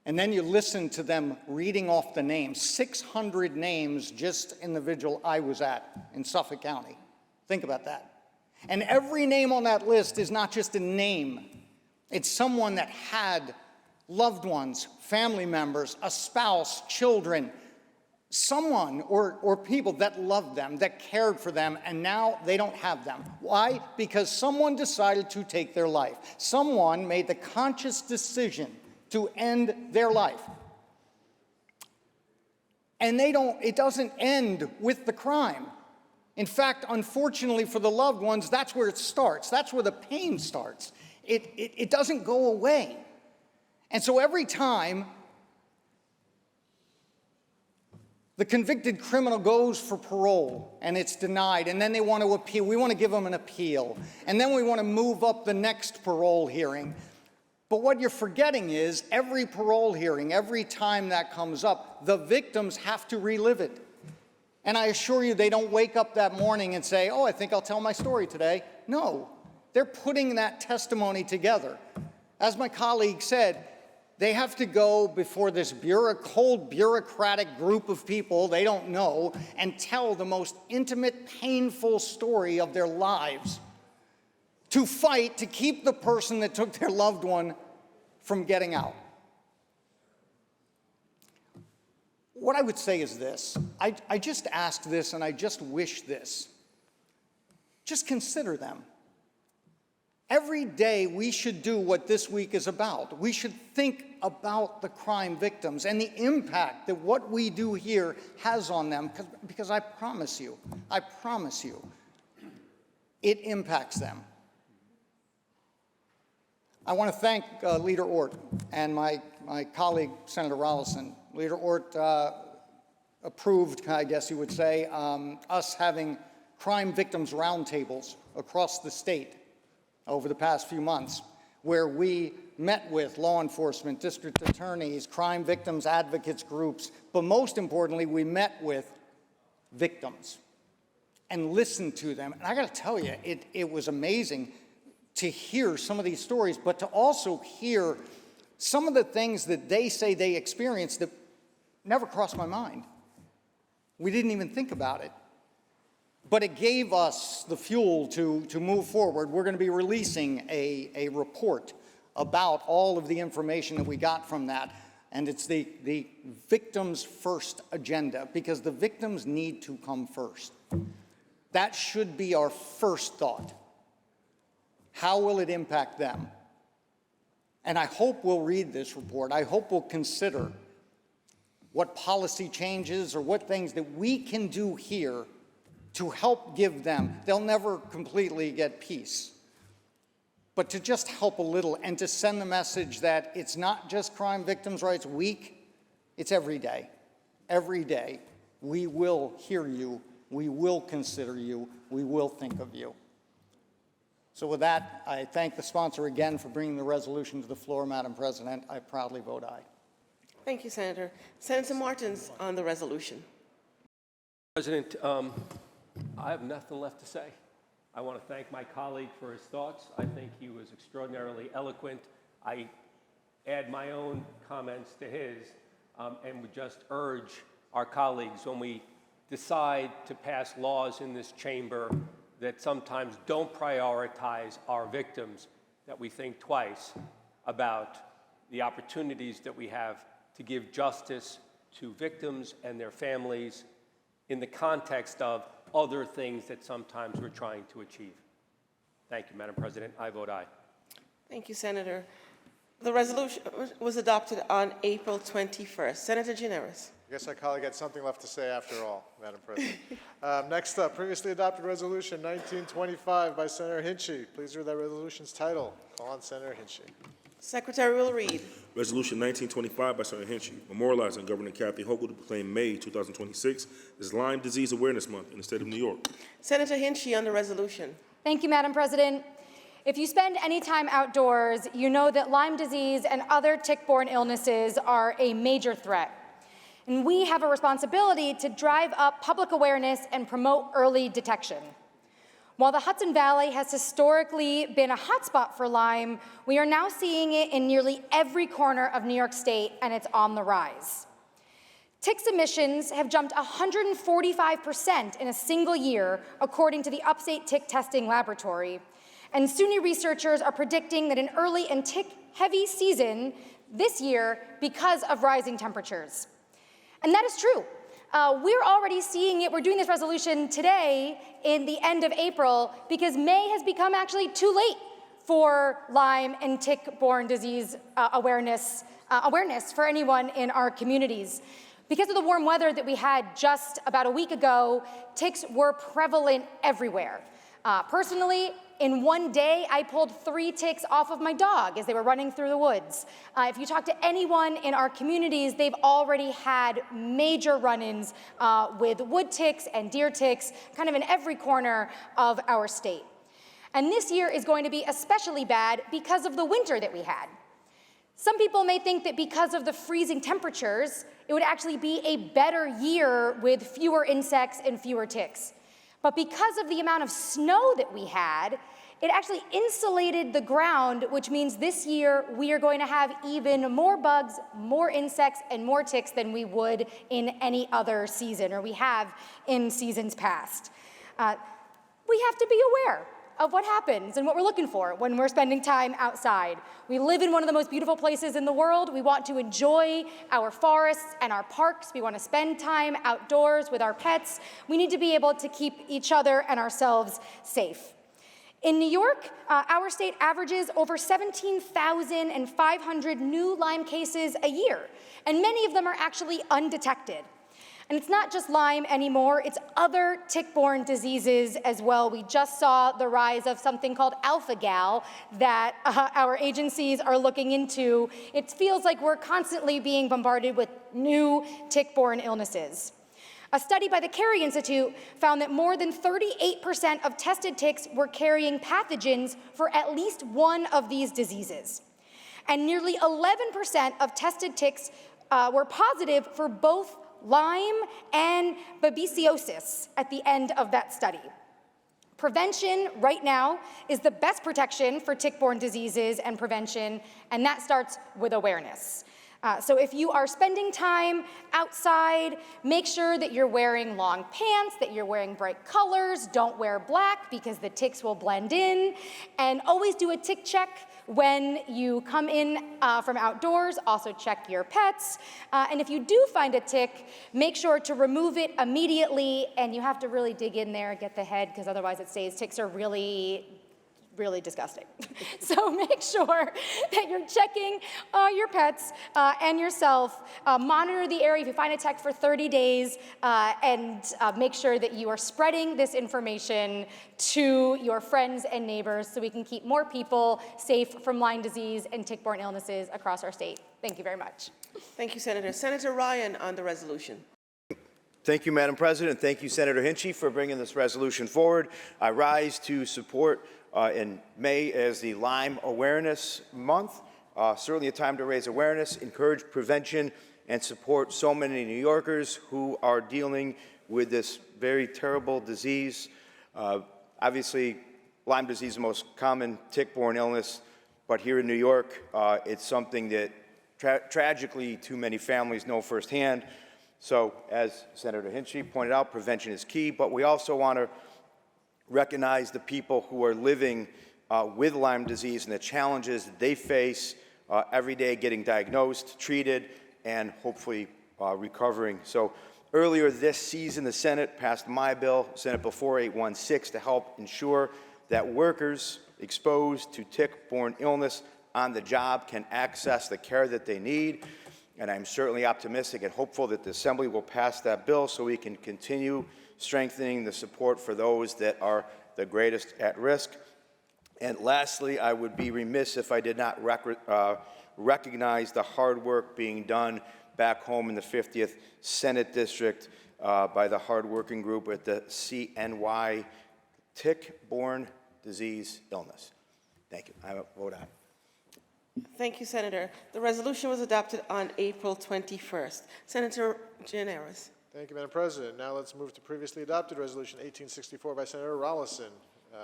And then you listen to them reading off the names, 600 names just in the vigil I was at in Suffolk County. Think about that. And every name on that list is not just a name. It's someone that had loved ones, family members, a spouse, children, someone or people that loved them, that cared for them, and now they don't have them. Why? Because someone decided to take their life. Someone made the conscious decision to end their life. And it doesn't end with the crime. In fact, unfortunately for the loved ones, that's where it starts. That's where the pain starts. It doesn't go away. And so every time the convicted criminal goes for parole and it's denied, and then they want to appeal, we want to give them an appeal, and then we want to move up the next parole hearing. But what you're forgetting is every parole hearing, every time that comes up, the victims have to relive it. And I assure you, they don't wake up that morning and say, oh, I think I'll tell my story today. No, they're putting that testimony together. As my colleague said, they have to go before this cold bureaucratic group of people they don't know and tell the most intimate, painful story of their lives to fight to keep the person that took their loved one from getting out. What I would say is this. I just ask this and I just wish this. Just consider them. Every day we should do what this week is about. We should think about the crime victims and the impact that what we do here has on them, because I promise you, it impacts them. I want to thank Leader Ort and my colleague, Senator Rollison. Leader Ort approved, I guess you would say, us having crime victims roundtables across the state over the past few months, where we met with law enforcement, district attorneys, crime victims advocates groups, but most importantly, we met with victims and listened to them. And I got to tell you, it was amazing to hear some of these stories, but to also hear some of the things that they say they experienced that never crossed my mind. We didn't even think about it. But it gave us the fuel to move forward. We're going to be releasing a report about all of the information that we got from that. And it's the victims first agenda, because the victims need to come first. That should be our first thought. How will it impact them? And I hope we'll read this report. I hope we'll consider what policy changes or what things that we can do here to help give them. They'll never completely get peace, but to just help a little and to send the message that it's not just Crime Victims' Rights Week, it's every day. Every day, we will hear you, we will consider you, we will think of you. So with that, I thank the sponsor again for bringing the resolution to the floor, Madam President. I proudly vote aye. Thank you, Senator. Senator Martins on the resolution. President, I have nothing left to say. I want to thank my colleague for his thoughts. I think he was extraordinarily eloquent. I add my own comments to his and would just urge our colleagues, when we decide to pass laws in this chamber that sometimes don't prioritize our victims, that we think twice about the opportunities that we have to give justice to victims and their families in the context of other things that sometimes we're trying to achieve. Thank you, Madam President. I vote aye. Thank you, Senator. The resolution was adopted on April 21st. Senator Gineris. I guess our colleague had something left to say after all, Madam President. Next up, previously adopted resolution 1925 by Senator Hinchey. Please read that resolution's title. Call on Senator Hinchey. Secretary will read. Resolution 1925 by Senator Hinchey, memorializing Governor Kathy Hochul to proclaim May 2026 as Lyme Disease Awareness Month in the state of New York. Senator Hinchey on the resolution. Thank you, Madam President. If you spend any time outdoors, you know that Lyme disease and other tick-borne illnesses are a major threat. And we have a responsibility to drive up public awareness and promote early detection. While the Hudson Valley has historically been a hotspot for Lyme, we are now seeing it in nearly every corner of New York State, and it's on the rise. Tick emissions have jumped 145% in a single year, according to the Upstate Tick Testing Laboratory. And SUNY researchers are predicting that an early and tick-heavy season this year because of rising temperatures. And that is true. We're already seeing it. We're doing this resolution today in the end of April because May has become actually too late for Lyme and tick-borne disease awareness for anyone in our communities. Because of the warm weather that we had just about a week ago, ticks were prevalent everywhere. Personally, in one day, I pulled 3 ticks off of my dog as they were running through the woods. If you talk to anyone in our communities, they've already had major run-ins with wood ticks and deer ticks, kind of in every corner of our state. And this year is going to be especially bad because of the winter that we had. Some people may think that because of the freezing temperatures, it would actually be a better year with fewer insects and fewer ticks. But because of the amount of snow that we had, it actually insulated the ground, which means this year we are going to have even more bugs, more insects, and more ticks than we would in any other season, or we have in seasons past. We have to be aware of what happens and what we're looking for when we're spending time outside. We live in one of the most beautiful places in the world. We want to enjoy our forests and our parks. We want to spend time outdoors with our pets. We need to be able to keep each other and ourselves safe. In New York, our state averages over 17,500 new Lyme cases a year, and many of them are actually undetected. And it's not just Lyme anymore, it's other tick-borne diseases as well. We just saw the rise of something called alpha-gal that our agencies are looking into. It feels like we're constantly being bombarded with new tick-borne illnesses. A study by the Carey Institute found that more than 38% of tested ticks were carrying pathogens for at least one of these diseases. And nearly 11% of tested ticks were positive for both Lyme and babesiosis at the end of that study. Prevention right now is the best protection for tick-borne diseases and prevention, and that starts with awareness. So if you are spending time outside, make sure that you're wearing long pants, that you're wearing bright colors, don't wear black because the ticks will blend in, and always do a tick check when you come in from outdoors. Also check your pets. And if you do find a tick, make sure to remove it immediately, and you have to really dig in there, get the head, because otherwise it stays. Ticks are really disgusting. So make sure that you're checking your pets and yourself. Monitor the area if you find a tick for 30 days and make sure that you are spreading this information to your friends and neighbors so we can keep more people safe from Lyme disease and tick-borne illnesses across our state. Thank you very much. Thank you, Senator. Senator Ryan on the resolution. Thank you, Madam President. Thank you, Senator Hinchey, for bringing this resolution forward. I rise to support in May as the Lyme Awareness Month. Certainly a time to raise awareness, encourage prevention, and support so many New Yorkers who are dealing with this very terrible disease. Obviously, Lyme disease is the most common tick-borne illness, but here in New York, it's something that tragically too many families know firsthand. So, as Senator Hinchey pointed out, prevention is key, but we also want to recognize the people who are living with Lyme disease and the challenges that they face every day getting diagnosed, treated, and hopefully recovering. So earlier this season, the Senate passed my bill, Senate Bill 4816, to help ensure that workers exposed to tick-borne illness on the job can access the care that they need. And I'm certainly optimistic and hopeful that the Assembly will pass that bill so we can continue strengthening the support for those that are the greatest at risk. And lastly, I would be remiss if I did not recognize the hard work being done back home in the 50th Senate District by the hard-working group at the CNY Tick-Borne Disease Illness. Thank you. I vote aye. Thank you, Senator. The resolution was adopted on April 21st. Senator Gianaris. Thank you, Madam President. Now let's move to previously adopted Resolution 1864 by Senator Rollison.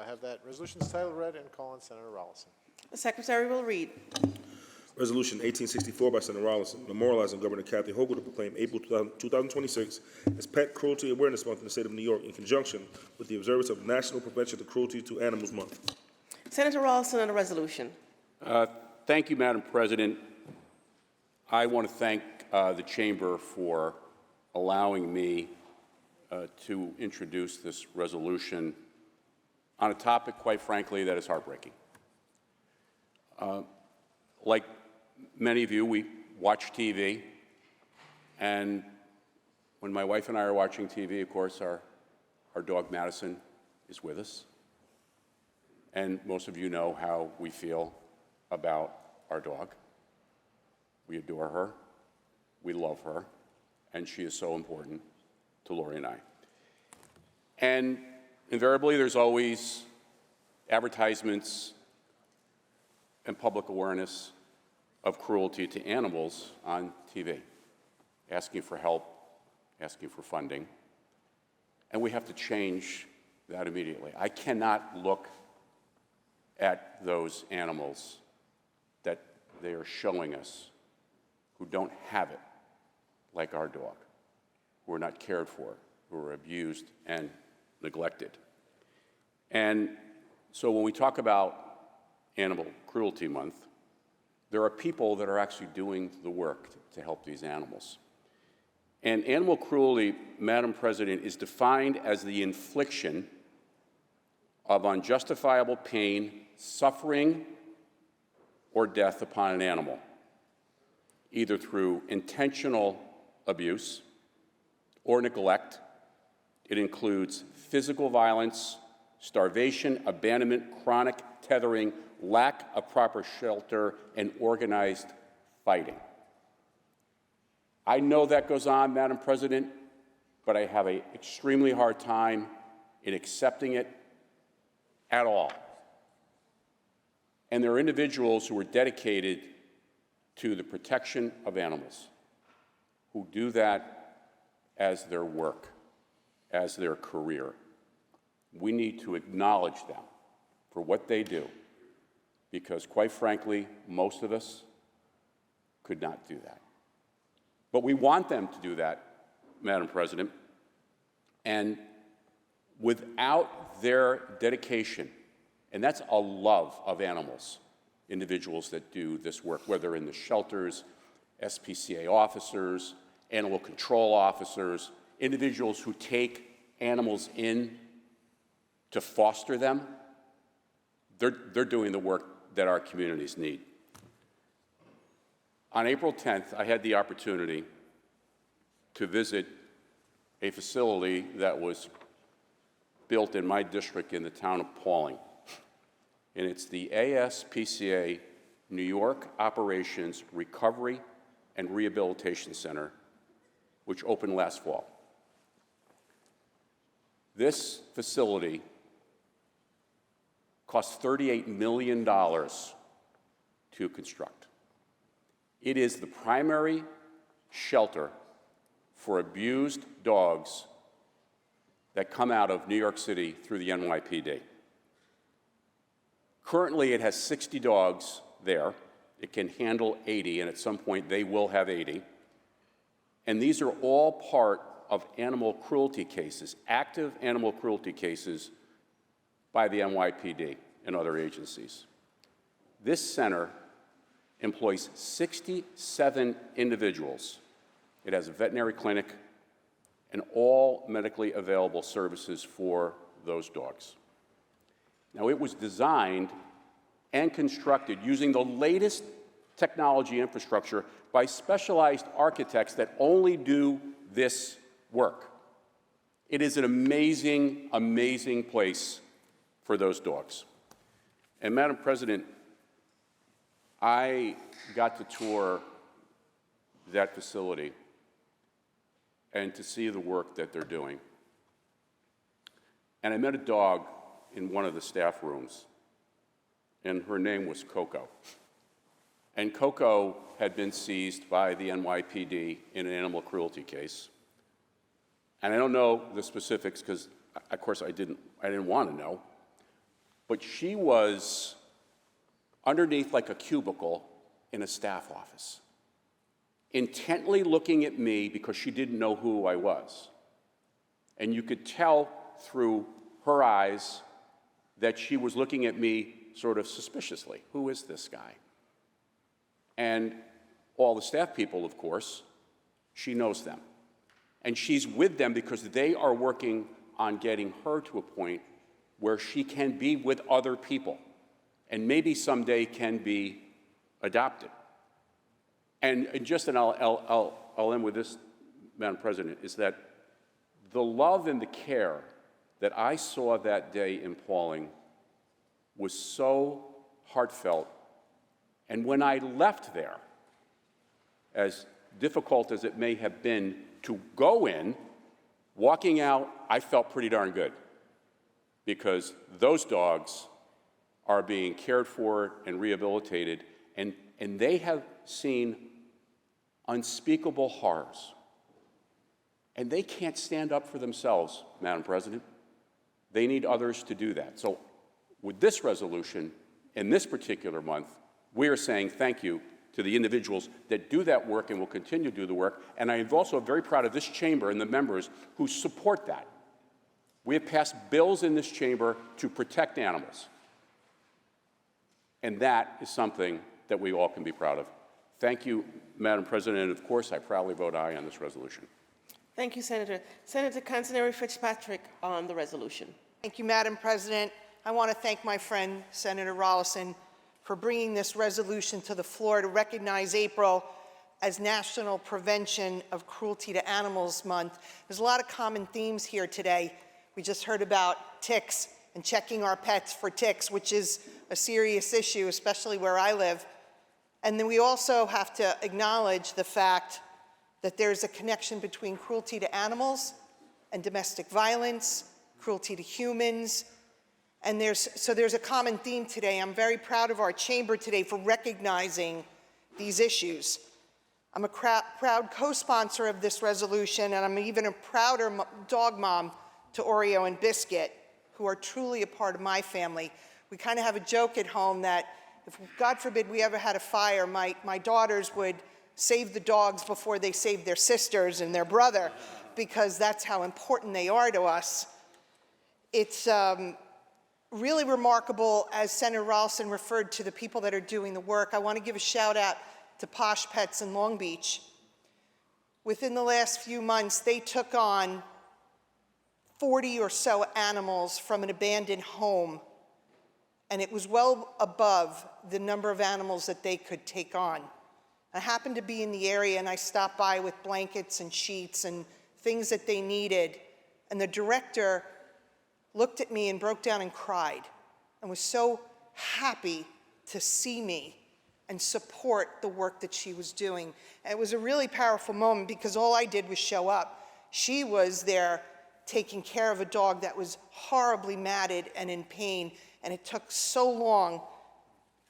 Have that resolution's title read and call on Senator Rollison. The Secretary will read. Resolution 1864 by Senator Rollison, memorializing Governor Kathy Hochul to proclaim April 2026 as Pet Cruelty Awareness Month in the state of New York in conjunction with the observance of National Prevention of Cruelty to Animals Month. Senator Rollison on the resolution. Thank you, Madam President. I want to thank the Chamber for allowing me to introduce this resolution on a topic, quite frankly, that is heartbreaking. Like many of you, we watch TV, and when my wife and I are watching TV, of course, our dog Madison is with us. And most of you know how we feel about our dog. We adore her, we love her, and she is so important to Lori and I. And invariably, there's always advertisements and public awareness of cruelty to animals on TV, asking for help, asking for funding. And we have to change that immediately. I cannot look at those animals that they are showing us who don't have it, like our dog, who are not cared for, who are abused and neglected. And so when we talk about Animal Cruelty Month, there are people that are actually doing the work to help these animals. And animal cruelty, Madam President, is defined as the infliction of unjustifiable pain, suffering, or death upon an animal, either through intentional abuse or neglect. It includes physical violence, starvation, abandonment, chronic tethering, lack of proper shelter, and organized fighting. I know that goes on, Madam President, but I have an extremely hard time in accepting it at all. And there are individuals who are dedicated to the protection of animals, who do that as their work, as their career. We need to acknowledge them for what they do, because quite frankly, most of us could not do that. But we want them to do that, Madam President, and without their dedication, and that's a love of animals, individuals that do this work, whether in the shelters, SPCA officers, animal control officers, individuals who take animals in to foster them, they're doing the work that our communities need. On April 10th, I had the opportunity to visit a facility that was built in my district in the town of Pauling. And it's the ASPCA New York Operations Recovery and Rehabilitation Center, which opened last fall. This facility cost $38 million to construct. It is the primary shelter for abused dogs that come out of New York City through the NYPD. Currently, it has 60 dogs there. It can handle 80, and at some point they will have 80. And these are all part of animal cruelty cases, active animal cruelty cases by the NYPD and other agencies. This center employs 67 individuals. It has a veterinary clinic and all medically available services for those dogs. Now, it was designed and constructed using the latest technology infrastructure by specialized architects that only do this work. It is an amazing, amazing place for those dogs. And Madam President, I got to tour that facility and to see the work that they're doing. And I met a dog in one of the staff rooms, and her name was Coco. And Coco had been seized by the NYPD in an animal cruelty case. And I don't know the specifics because, of course, I didn't want to know. But she was underneath like a cubicle in a staff office, intently looking at me because she didn't know who I was. And you could tell through her eyes that she was looking at me sort of suspiciously. Who is this guy? And all the staff people, of course, she knows them. And she's with them because they are working on getting her to a point where she can be with other people and maybe someday can be adopted. And I'll end with this, Madam President, is that the love and the care that I saw that day in Pauling was so heartfelt. And when I left there, as difficult as it may have been to go in, walking out, I felt pretty darn good, because those dogs are being cared for and rehabilitated, and they have seen unspeakable horrors. And they can't stand up for themselves, Madam President. They need others to do that. So with this resolution, in this particular month, we are saying thank you to the individuals that do that work and will continue to do the work. And I am also very proud of this chamber and the members who support that. We have passed bills in this chamber to protect animals. And that is something that we all can be proud of. Thank you, Madam President, and of course, I proudly vote aye on this resolution. Thank you, Senator. Senator Canzoneri Fitzpatrick on the resolution. Thank you, Madam President. I want to thank my friend, Senator Rollison, for bringing this resolution to the floor to recognize April as National Prevention of Cruelty to Animals Month. There's a lot of common themes here today. We just heard about ticks and checking our pets for ticks, which is a serious issue, especially where I live. And then we also have to acknowledge the fact that there's a connection between cruelty to animals and domestic violence, cruelty to humans, and there's a common theme today. I'm very proud of our chamber today for recognizing these issues. I'm a proud co-sponsor of this resolution, and I'm even a prouder dog mom to Oreo and Biscuit, who are truly a part of my family. We kind of have a joke at home that if, God forbid, we ever had a fire, my daughters would save the dogs before they saved their sisters and their brother, because that's how important they are to us. It's really remarkable, as Senator Rollison referred to the people that are doing the work. I want to give a shout out to Posh Pets in Long Beach. Within the last few months, they took on 40 or so animals from an abandoned home, and it was well above the number of animals that they could take on. I happened to be in the area, and I stopped by with blankets and sheets and things that they needed, and the director looked at me and broke down and cried and was so happy to see me and support the work that she was doing. And it was a really powerful moment because all I did was show up. She was there taking care of a dog that was horribly matted and in pain, and it took so long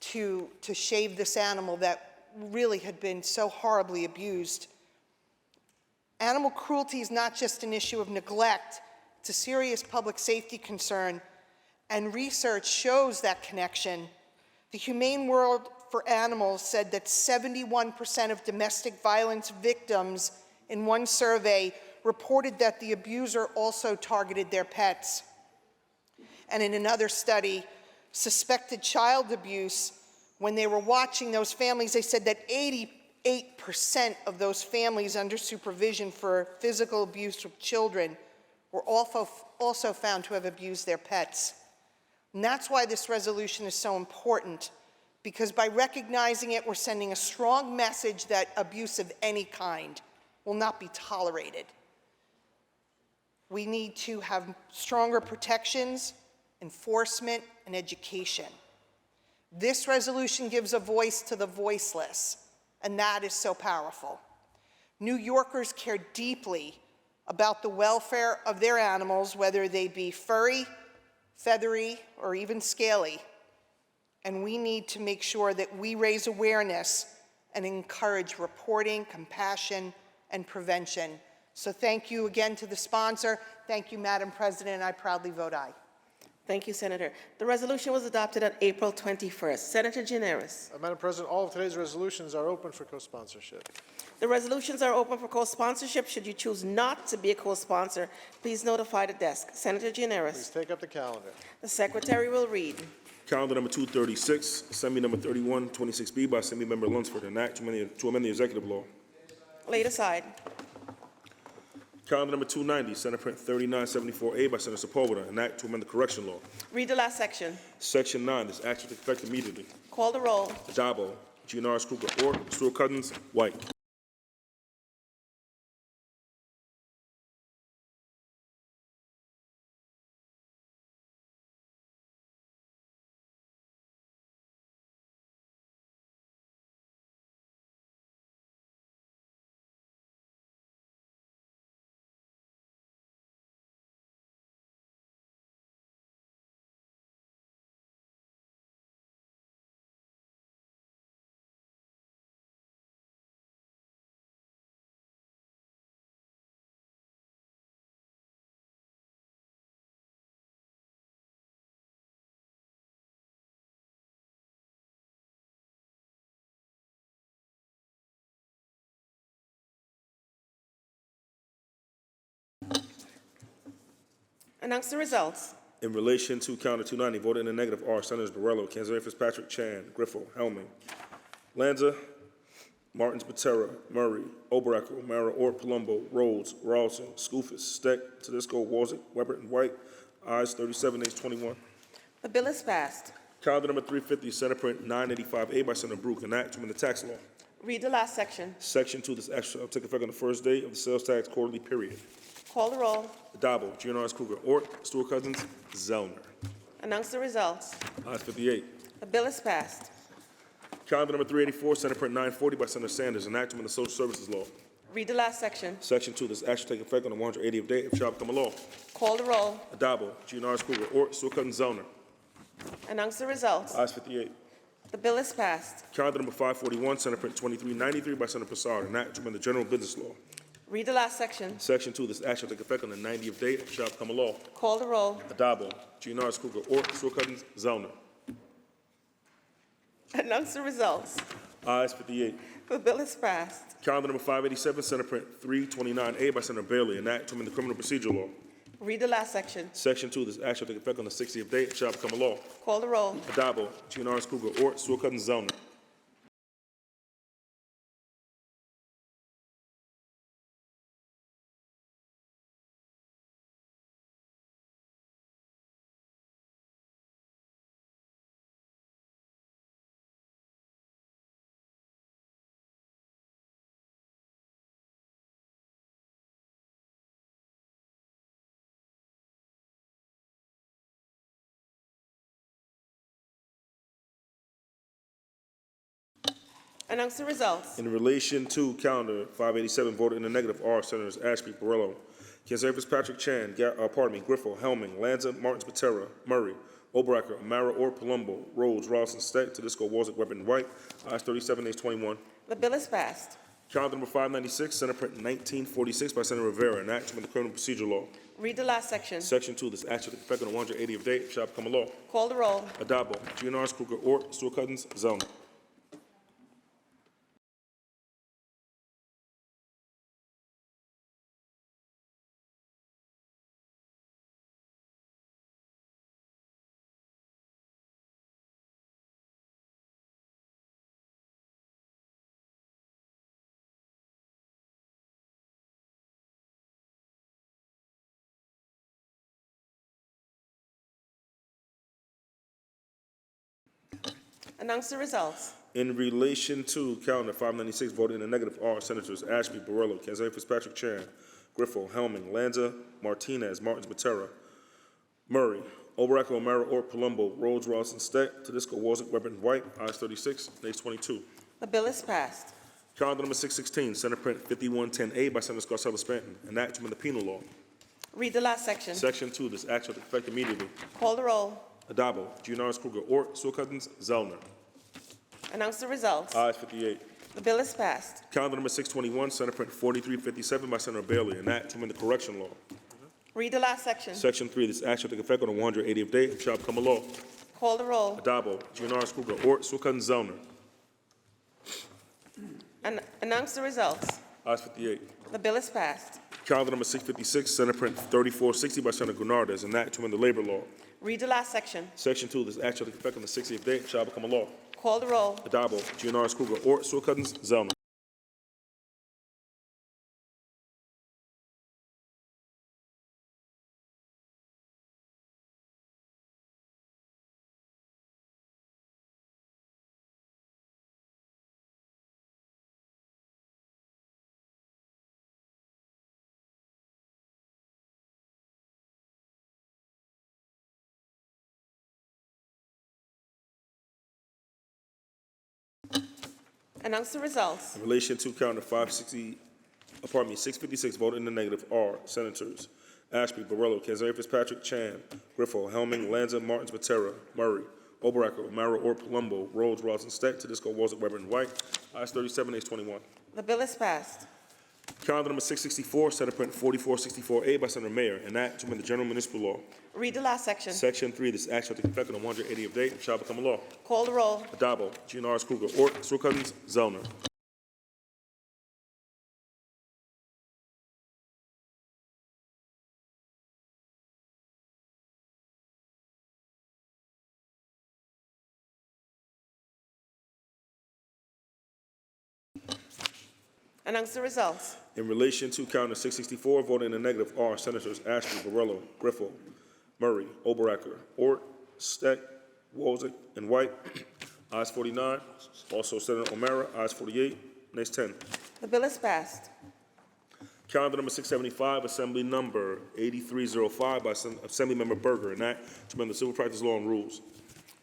to shave this animal that really had been so horribly abused. Animal cruelty is not just an issue of neglect, it's a serious public safety concern, and research shows that connection. The Humane World for Animals said that 71% of domestic violence victims in one survey reported that the abuser also targeted their pets. And in another study, suspected child abuse, when they were watching those families, they said that 88% of those families under supervision for physical abuse of children were also found to have abused their pets. And that's why this resolution is so important, because by recognizing it, we're sending a strong message that abuse of any kind will not be tolerated. We need to have stronger protections, enforcement, and education. This resolution gives a voice to the voiceless, and that is so powerful. New Yorkers care deeply about the welfare of their animals, whether they be furry, feathery, or even scaly. And we need to make sure that we raise awareness and encourage reporting, compassion, and prevention. So thank you again to the sponsor. Thank you, Madam President. I proudly vote aye. Thank you, Senator. The resolution was adopted on April 21st. Senator Gineris. Madam President, all of today's resolutions are open for co-sponsorship. The resolutions are open for co-sponsorship. Should you choose not to be a co-sponsor, please notify the desk. Senator Gineris. Please take up the calendar. The Secretary will read. Calendar number 236, Assembly number 3126B by Assembly Member Lunsford, an act to amend the executive law. Laid aside. Calendar number 290, Senate Print 3974A by Senator Sepulveda, an act to amend the correction law. Read the last section. Section 9, this act will take effect immediately. Call the roll. Dabo, Giannaris Kruger, Orr, Stewart-Cousins, White. Announce the results. In relation to Calendar 290, voted in the negative are Senators Borrello, Canzeri Fitzpatrick, Chan, Griffo, Helming, Lanza, Martins, Patera, Murray, Oberecker, O'Mara, Ort, Palumbo, Rhodes, Rawson, Skoufis, Steck, Tedisco, Warzick, Weber, and White. Ayes 37, nays 21. The bill is passed. Calendar number 350, Senate Print 985A by Senator Brooke, an act to amend the tax law. Read the last section. Section 2, this act shall take effect on the first day of the sales tax quarterly period. Call the roll. Addabbo, Giannaris Kruger, Ort, Stewart-Cousins, Zellner. Announce the results. Ayes 58. The bill is passed. Calendar number 384, Senate Print 940 by Senator Sanders, an act to amend the social services law. Read the last section. Section 2, this act shall take effect on the 180th day if it shall become a law. Call the roll. Addabbo, Giannaris Kruger, Ort, Stewart-Cousins, Zellner. Announce the results. Ayes 58. The bill is passed. Calendar number 541, Senate Print 2393 by Senator Passard, an act to amend the general business law. Read the last section. Section 2, this act shall take effect on the 90th day if it shall become a law. Call the roll. Addabbo, Giannaris Kruger, Ort, Stewart-Cousins, Zellner. Announce the results. Ayes 58. The bill is passed. Calendar number 587, Senate Print 329A by Senator Bailey, an act to amend the criminal procedure law. Read the last section. Section 2, this act shall take effect on the 60th day if it shall become a law. Call the roll. Addabbo, Giannaris Kruger, Ort, Stewart-Cousins, Zellner. Announce the results. In relation to calendar 587, voted in the negative are Senators Ashby, Borrello, Kenseth Fitzpatrick, Chan, Griffo, Helming, Lanza, Martins, Patera, Murray, Obracker, Amara, or Palumbo, Rhodes, Rawson, Steck, Tedisco, Warwick, Weapon, White. Ayes 37, nays 21. The bill is passed. Calendar number 596, Senate Print 1946 by Senator Rivera, an act to amend the criminal procedure law. Read the last section. Section 2, this act shall take effect on the 180th day if it shall become a law. Call the roll. Addabbo, Giannaris Kruger, Ort, Stewart-Cousins, Zellner. Announce the results. In relation to calendar 596, voted in the negative are Senators Ashby, Borrello, Kenseth Fitzpatrick, Chan, Griffo, Helming, Lanza, Martinez, Martins, Matera, Murray, Obracker, O'Mara, or Palumbo, Rhodes, Rawson, Steck, Tedisco, Warwick, Weapon, White. Ayes 36, nays 22. The bill is passed. Calendar number 616, Senate Print 5110A by Senator Scarcella Stanton, an act to amend the penal law. Read the last section. Section 2, this act shall take effect immediately. Call the roll. Addabbo, Giannaris Kruger, Ort, Stewart-Cousins, Zellner. Announce the results. Ayes 58. The bill is passed. Calendar number 621, Senate Print 4357 by Senator Bailey, an act to amend the correction law. Read the last section. Section 3, this act shall take effect on the 180th day if it shall become a law. Call the roll. Addabbo, Giannaris Kruger, Ort, Stewart-Cousins, Zellner. Announce the results. Ayes 58. The bill is passed. Calendar number 656, Senate Print 3460 by Senator Grenardez, an act to amend the labor law. Read the last section. Section 2, this act shall take effect on the 60th day if it shall become a law. Call the roll. Addabbo, Giannaris Kruger, Ort, Stewart-Cousins, Zellner. Announce the results. In relation to calendar 656, voted in the negative are Senators Ashby, Borrello, Kenseth Fitzpatrick, Chan, Griffo, Helming, Lanza, Martins, Matera, Murray, Obracker, O'Mara, or Palumbo, Rhodes, Rawson, Steck, Tedisco, Warwick, Weapon, White. Ayes 37, nays 21. The bill is passed. Calendar number 664, Senate Print 4464A by Senator Mayer, an act to amend the general municipal law. Read the last section. Section 3, this act shall take effect on the 180th day and shall become a law. Call the roll. Addabbo, Giannaris Kruger, Ort, Stewart-Cousins, Zellner. Announce the results. In relation to calendar 664, voting in the negative are Senators Ashby, Borrello, Griffo, Murray, Obracker, Ort, Steck, Wozik, and White. Ayes 49. Also Senator O'Mara. Ayes 48. Nays 10. The bill is passed. Calendar number 675, Assembly number 8305 by Assemblymember Berger, an act to amend the Civil Practice Law and Rules.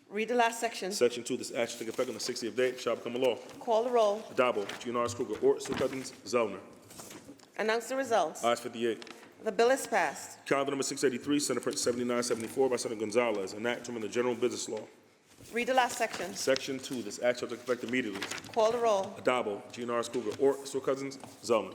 Read the last section. Section 2, this act shall take effect on the 60th day, shall become a law. Call the roll. Adabo, Giannaris Kruger, Ort, Cousins, Zellner. Announce the results. Ayes 58. The bill is passed. Calendar number 683, Senate Print 7974 by Senator Gonzalez, an act to amend the General Business Law. Read the last section. Section 2, this act shall take effect immediately. Call the roll. Adabo, Giannaris Kruger, Ort, Cousins, Zellner.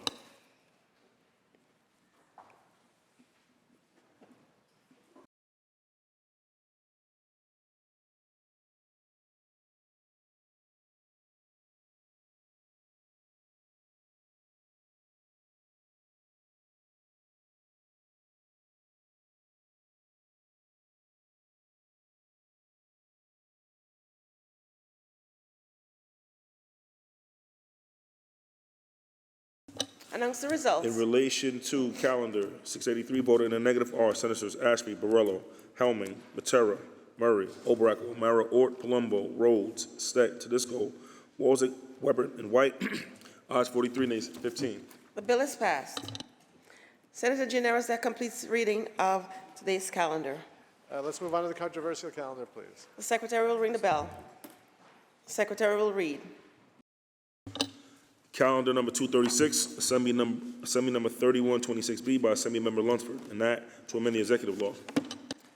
Announce the results. In relation to calendar 683, voted in a negative are Senators Ashby, Borrello, Helming, Matera, Murray, Obrack, O'Mara, Ort, Palumbo, Rhodes, Steck, Tedisco, Wozik, Weber, and White. Ayes 43, nays 15. The bill is passed. Senator Giannaris, that completes reading of today's calendar. Let's move on to the controversial calendar, please. The Secretary will ring the bell. The Secretary will read. Calendar number 236, Assembly number 3126B by Assemblymember Lunsford, an act to amend the executive law.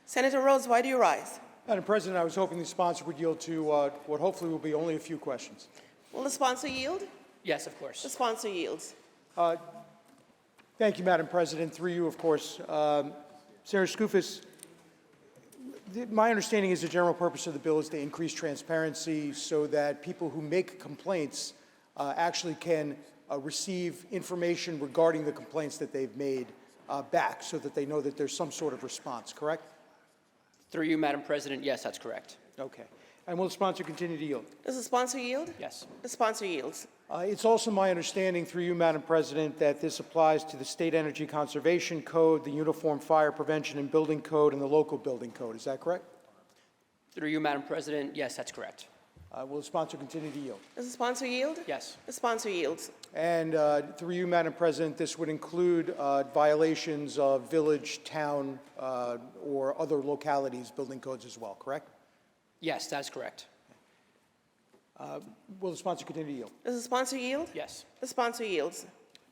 Senator Rhodes, why do you rise? Madam President, I was hoping the sponsor would yield to what hopefully will be only a few questions. Will the sponsor yield? Yes, of course. The sponsor yields. Thank you, Madam President. Through you, of course. Senator Skoufis, my understanding is the general purpose of the bill is to increase transparency so that people who make complaints actually can receive information regarding the complaints that they've made back so that they know that there's some sort of response, correct? Through you, Madam President, yes, that's correct. Okay. And will the sponsor continue to yield? Does the sponsor yield? Yes. The sponsor yields. It's also my understanding, through you, Madam President, that this applies to the State Energy Conservation Code, the Uniform Fire Prevention and Building Code, and the local building code. Is that correct? Through you, Madam President, yes, that's correct. Will the sponsor continue to yield? Does the sponsor yield? Yes. The sponsor yields. And through you, Madam President, this would include violations of village, town, or other localities' building codes as well, correct? Yes, that's correct. Will the sponsor continue to yield? Does the sponsor yield? Yes. The sponsor yields.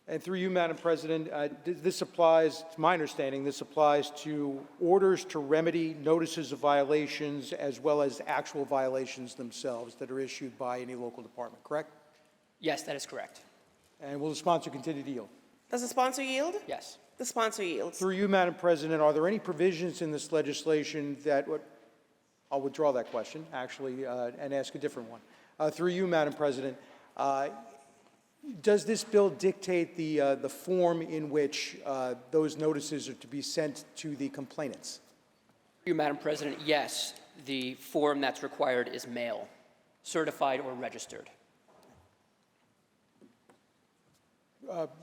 And through you, Madam President, this applies, to my understanding, this applies to orders to remedy notices of violations as well as actual violations themselves that are issued by any local department, correct? Yes, that is correct. And will the sponsor continue to yield? Does the sponsor yield? Yes. The sponsor yields. Through you, Madam President, are there any provisions in this legislation that would, I'll withdraw that question, actually, and ask a different one. Through you, Madam President, does this bill dictate the form in which those notices are to be sent to the complainants? You, Madam President, yes. The form that's required is mail, certified or registered.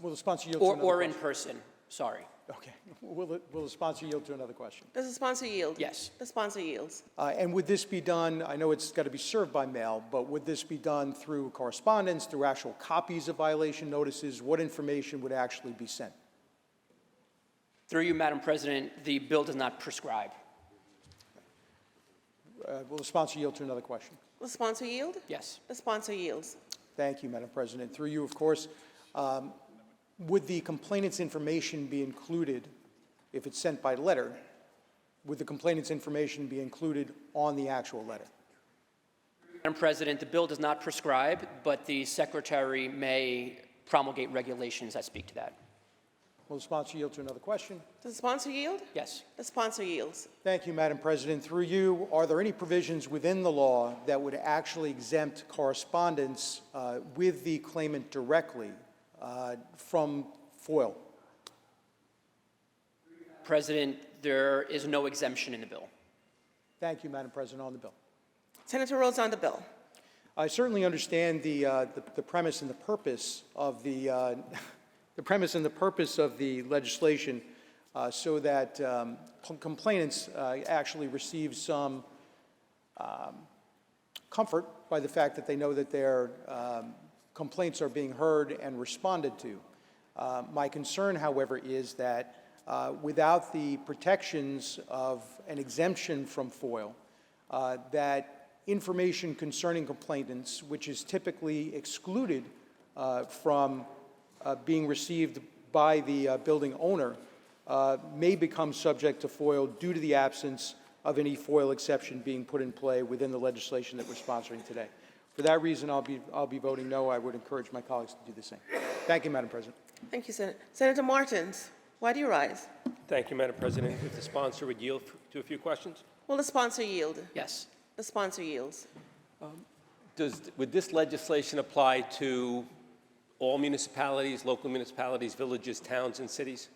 Will the sponsor yield to another Or question? in person, sorry. Okay. Will the sponsor yield to another question? Does the sponsor yield? Yes. The sponsor yields. And would this be done, I know it's got to be served by mail, but would this be done through correspondence, through actual copies of violation notices? What information would actually be sent? Through you, Madam President, the bill does not prescribe. Will the sponsor yield to another question? Will the sponsor yield? Yes. The sponsor yields. Thank you, Madam President. Through you, of course, would the complainant's information be included, if it's sent by letter, would the complainant's information be included on the actual letter? Madam President, the bill does not prescribe, but the Secretary may promulgate regulations that speak to that. Will the sponsor yield to another question? Does the sponsor yield? Yes. The sponsor yields. Thank you, Madam President. Through you, are there any provisions within the law that would actually exempt correspondence with the claimant directly from FOIL? President, there is no exemption in the bill. Thank you, Madam President. On the bill. Senator Rhodes on the bill. I certainly understand the premise and the purpose of the legislation so that complainants actually receive some comfort by the fact that they know that their complaints are being heard and responded to. My concern, however, is that without the protections of an exemption from FOIL, that information concerning complainants, which is typically excluded from being received by the building owner, may become subject to FOIL due to the absence of any FOIL exception being put in play within the legislation that we're sponsoring today. For that reason, I'll be voting no. I would encourage my colleagues to do the same. Thank you, Madam President. Thank you, Senator. Senator Martins, why do you rise? Thank you, Madam President. If the sponsor would yield to a few questions. Will the sponsor yield? Yes. The sponsor yields. Would this legislation apply to all municipalities, local municipalities, villages, towns, and cities?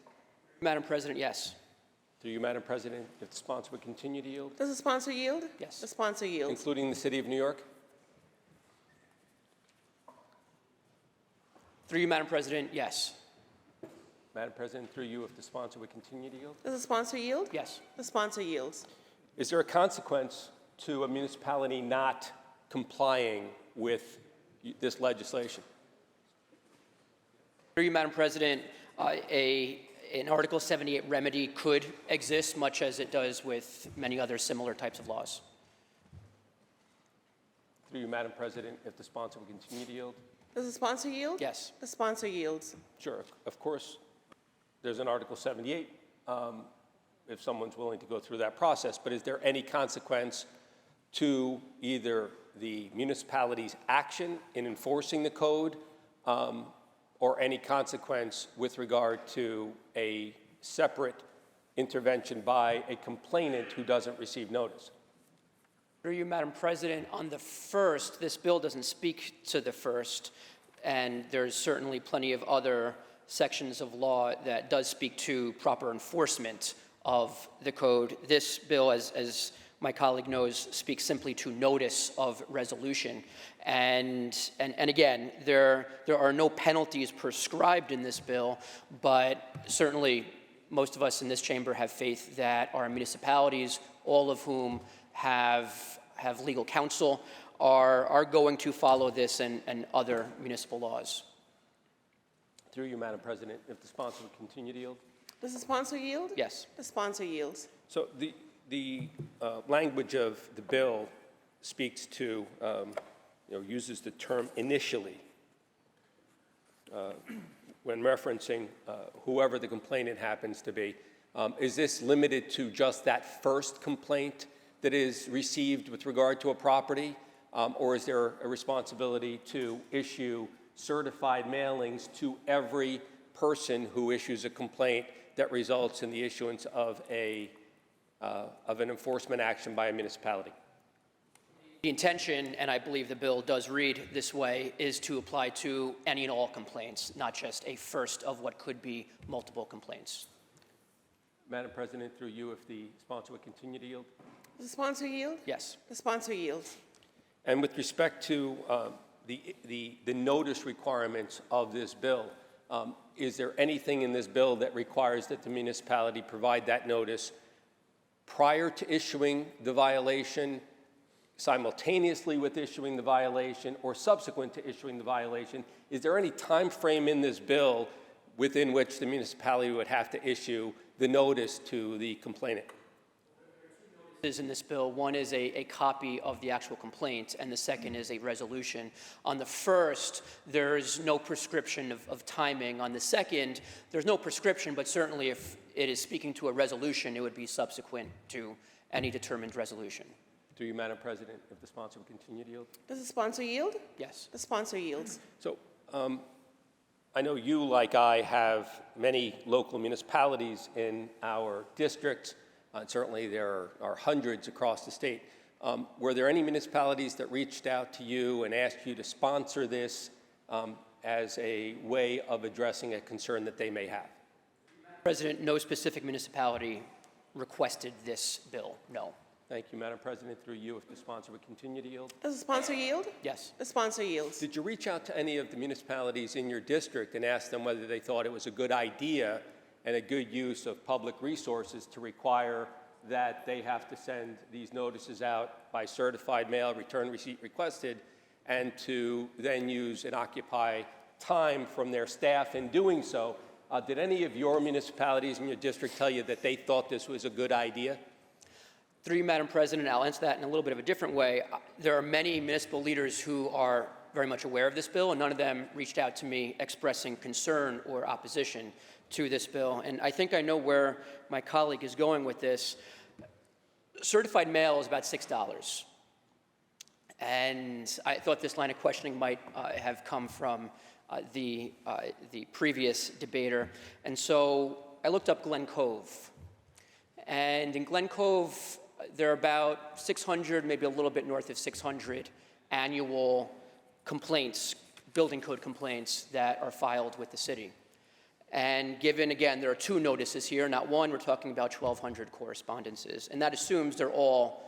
Madam President, yes. Through you, Madam President, if the sponsor would continue to yield? Does the sponsor yield? Yes. The sponsor yields. Including the city of New York? Through you, Madam President, yes. Madam President, through you, if the sponsor would continue to yield? Does the sponsor yield? Yes. The sponsor yields. Is there a consequence to a municipality not complying with this legislation? Through you, Madam President, an Article 78 remedy could exist, much as it does with many other similar types of laws. Through you, Madam President, if the sponsor would continue to yield? Does the sponsor yield? Yes. The sponsor yields. Sure, of course. There's an Article 78 if someone's willing to go through that process, but is there any consequence to either the municipality's action in enforcing the code or any consequence with regard to a separate intervention by a complainant who doesn't receive notice? Through you, Madam President, on the first, this bill doesn't speak to the first, and there's certainly plenty of other sections of law that does speak to proper enforcement of the code. This bill, as my colleague knows, speaks simply to notice of resolution. And again, there are no penalties prescribed in this bill, but certainly most of us in this chamber have faith that our municipalities, all of whom have legal counsel, are going to follow this and other municipal laws. Through you, Madam President, if the sponsor would continue to yield? Does the sponsor yield? Yes. The sponsor yields. So the language of the bill speaks to, uses the term initially when referencing whoever the complainant happens to be. Is this limited to just that first complaint that is received with regard to a property, or is there a responsibility to issue certified mailings to every person who issues a complaint that results in the issuance of an enforcement action by a municipality? The intention, and I believe the bill does read this way, is to apply to any and all complaints, not just a first of what could be multiple complaints. Madam President, through you, if the sponsor would continue to yield? Does the sponsor yield? Yes. The sponsor yields. And with respect to the notice requirements of this bill, is there anything in this bill that requires that the municipality provide that notice prior to issuing the violation, simultaneously with issuing the violation, or subsequent to issuing the violation? Is there any time frame in this bill within which the municipality would have to issue the notice to the complainant? In this bill, one is a copy of the actual complaint, and the second is a resolution. On the first, there's no prescription of timing. On the second, there's no prescription, but certainly if it is speaking to a resolution, it would be subsequent to any determined resolution. Through you, Madam President, if the sponsor would continue to yield? Does the sponsor yield? Yes. The sponsor yields. So I know you, like I, have many local municipalities in our districts. Certainly there are hundreds across the state. Were there any municipalities that reached out to you and asked you to sponsor this as a way of addressing a concern that they may have? President, no specific municipality requested this bill, no. Thank you, Madam President. Through you, if the sponsor would continue to yield? Does the sponsor yield? Yes. The sponsor yields. Did you reach out to any of the municipalities in your district and ask them whether they thought it was a good idea and a good use of public resources to require that they have to send these notices out by certified mail, return receipt requested, and to then use and occupy time from their staff in doing so. Did any of your municipalities in your district tell you that they thought this was a good idea? Through you, Madam President, I'll answer that in a little bit of a different way. There are many municipal leaders who are very much aware of this bill, and none of them reached out to me expressing concern or opposition to this bill. And I think I know where my colleague is going with this. Certified mail is about $6. And I thought this line of questioning might have come from the previous debater. And so I looked up Glen Cove. And in Glen Cove, there are about 600, maybe a little bit north of 600 annual complaints, building code complaints that are filed with the city. And given, again, there are 2 notices here, not one, we're talking about 1,200 correspondences. And that assumes they're all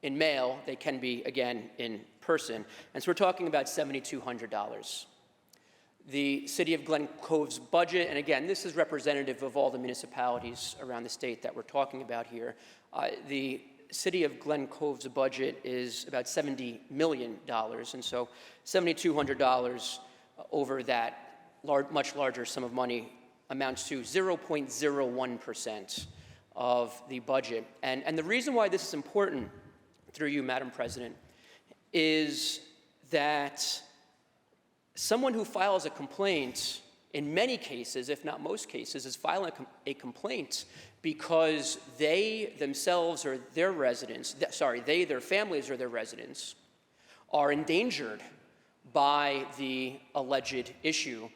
in mail. They can be, again, in person. And so we're talking about $7,200. The city of Glen Cove's budget, and again, this is representative of all the municipalities around the state that we're talking about here. The city of Glen Cove's budget is about $70 million. And so $7,200 over that much larger sum of money amounts to 0.01% of the budget. And the reason why this is important, through you, Madam President, is that someone who files a complaint, in many cases, if not most cases, is filing a complaint because they themselves or their residents, they, their families or their residents, are endangered by the alleged issue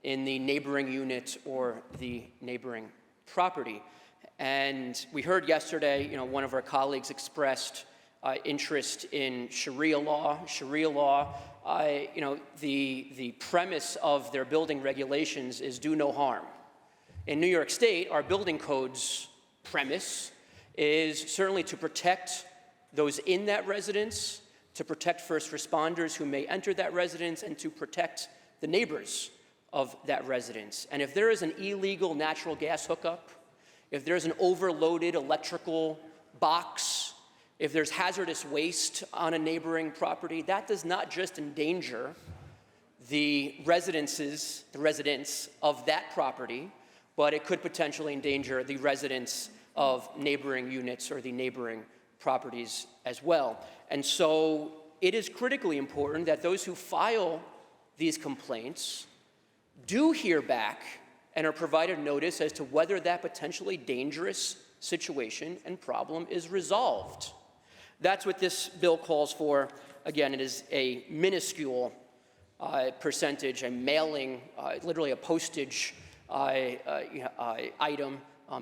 in the neighboring unit or the neighboring property. And we heard yesterday, one of our colleagues expressed interest in Sharia law. Sharia law, the premise of their building regulations is do no harm. In New York State, our building code's premise is certainly to protect those in that residence, to protect first responders who may enter that residence, and to protect the neighbors of that residence. And if there is an illegal natural gas hookup, if there's an overloaded electrical box, if there's hazardous waste on a neighboring property, that does not just endanger the residents of that property, but it could potentially endanger the residents of neighboring units or the neighboring properties as well. And so it is critically important that those who file these complaints do hear back and are provided notice as to whether that potentially dangerous situation and problem is resolved. That's what this bill calls for. Again, it is a minuscule percentage, a mailing, literally a postage item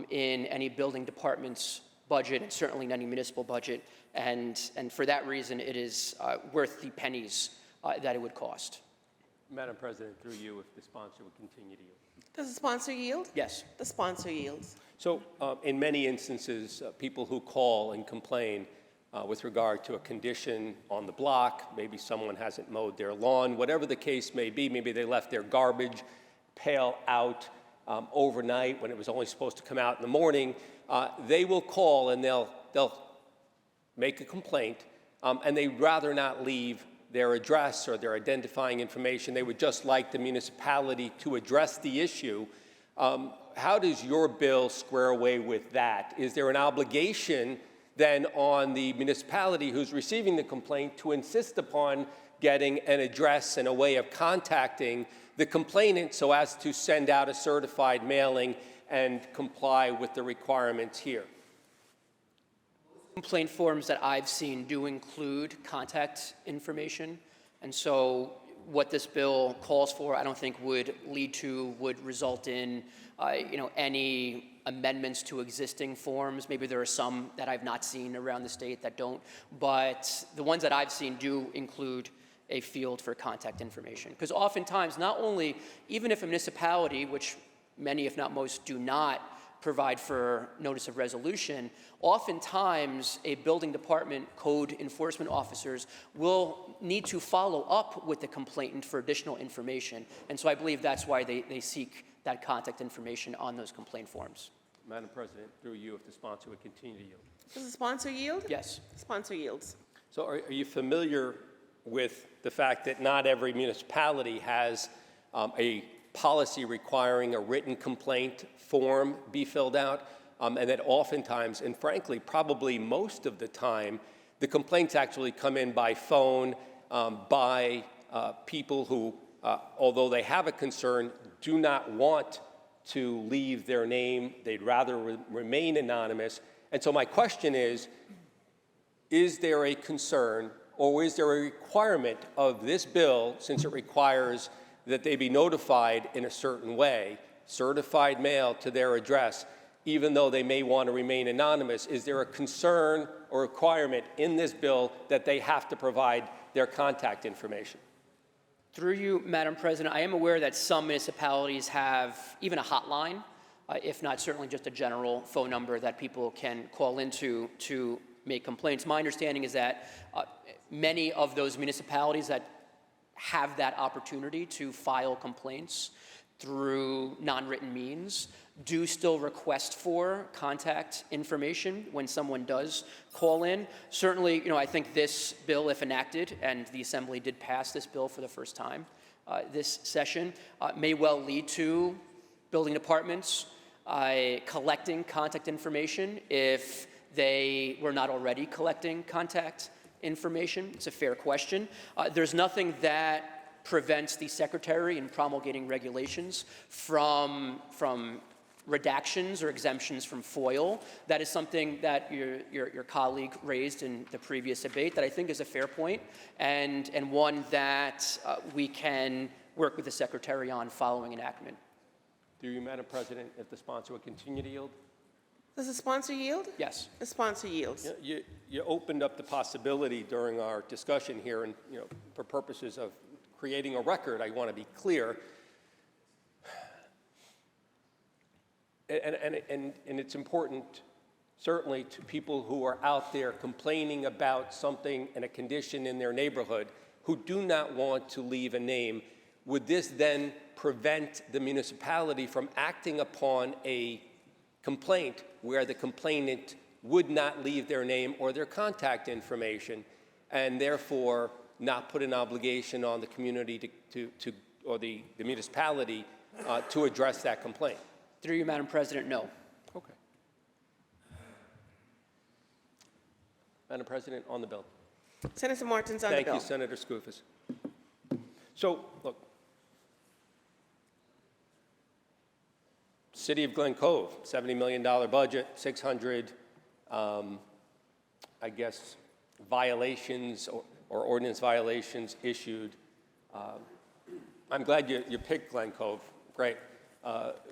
in any building department's budget, and certainly in any municipal budget. And for that reason, it is worth the pennies that it would cost. Madam President, through you, if the sponsor would continue to yield. Does the sponsor yield? Yes. The sponsor yields. So in many instances, people who call and complain with regard to a condition on the block, maybe someone hasn't mowed their lawn, whatever the case may be, maybe they left their garbage pail out overnight when it was only supposed to come out in the morning, they will call and they'll make a complaint, and they'd rather not leave their address or their identifying information. They would just like the municipality to address the issue. How does your bill square away with that? Is there an obligation then on the municipality who's receiving the complaint to insist upon getting an address and a way of contacting the complainant so as to send out a certified mailing and comply with the requirements here? Complaint forms that I've seen do include contact information, and so what this bill calls for, I don't think would result in, any amendments to existing forms. Maybe there are some that I've not seen around the state that don't, but the ones that I've seen do include a field for contact information. Because oftentimes, not only, even if a municipality, which many, if not most, do not provide for notice of resolution, oftentimes a building department code enforcement officers will need to follow up with the complainant for additional information. And so I believe that's why they seek that contact information on those complaint forms. Madam President, through you, if the sponsor would continue to yield. Does the sponsor yield? Yes. The sponsor yields. So are you familiar with the fact that not every municipality has a policy requiring a written complaint form be filled out, and that oftentimes, and frankly, probably most of the time, the complaints actually come in by phone by people who, although they have a concern, do not want to leave their name. They'd rather remain anonymous. And so my question is there a concern or is there a requirement of this bill, since it requires that they be notified in a certain way, certified mail to their address, even though they may want to remain anonymous? Is there a concern or requirement in this bill that they have to provide their contact information? Through you, Madam President, I am aware that some municipalities have even a hotline, if not certainly just a general phone number that people can call into to make complaints. My understanding is that many of those municipalities that have that opportunity to file complaints through non-written means do still request for contact information when someone does call in. Certainly, I think this bill, if enacted, and the Assembly did pass this bill for the first time this session, may well lead to building departments collecting contact information if they were not already collecting contact information. It's a fair question. There's nothing that prevents the Secretary in promulgating regulations from redactions or exemptions from FOIL. That is something that your colleague raised in the previous debate that I think is a fair point, and one that we can work with the Secretary on following enactment. Through you, Madam President, if the sponsor would continue to yield. Does the sponsor yield? Yes. The sponsor yields. You opened up the possibility during our discussion here, and for purposes of creating a record, I want to be clear. And it's important, certainly, to people who are out there complaining about something and a condition in their neighborhood who do not want to leave a name. Would this then prevent the municipality from acting upon a complaint where the complainant would not leave their name or their contact information, and therefore not put an obligation on the community or the municipality to address that complaint? Through you, Madam President, no. Okay. Madam President, on the bill. Senator Martins on the bill. Thank you, Senator Skoufis. So, look, City of Glen Cove, $70 million budget, 600, I guess, violations or ordinance violations issued. I'm glad you picked Glen Cove. Great.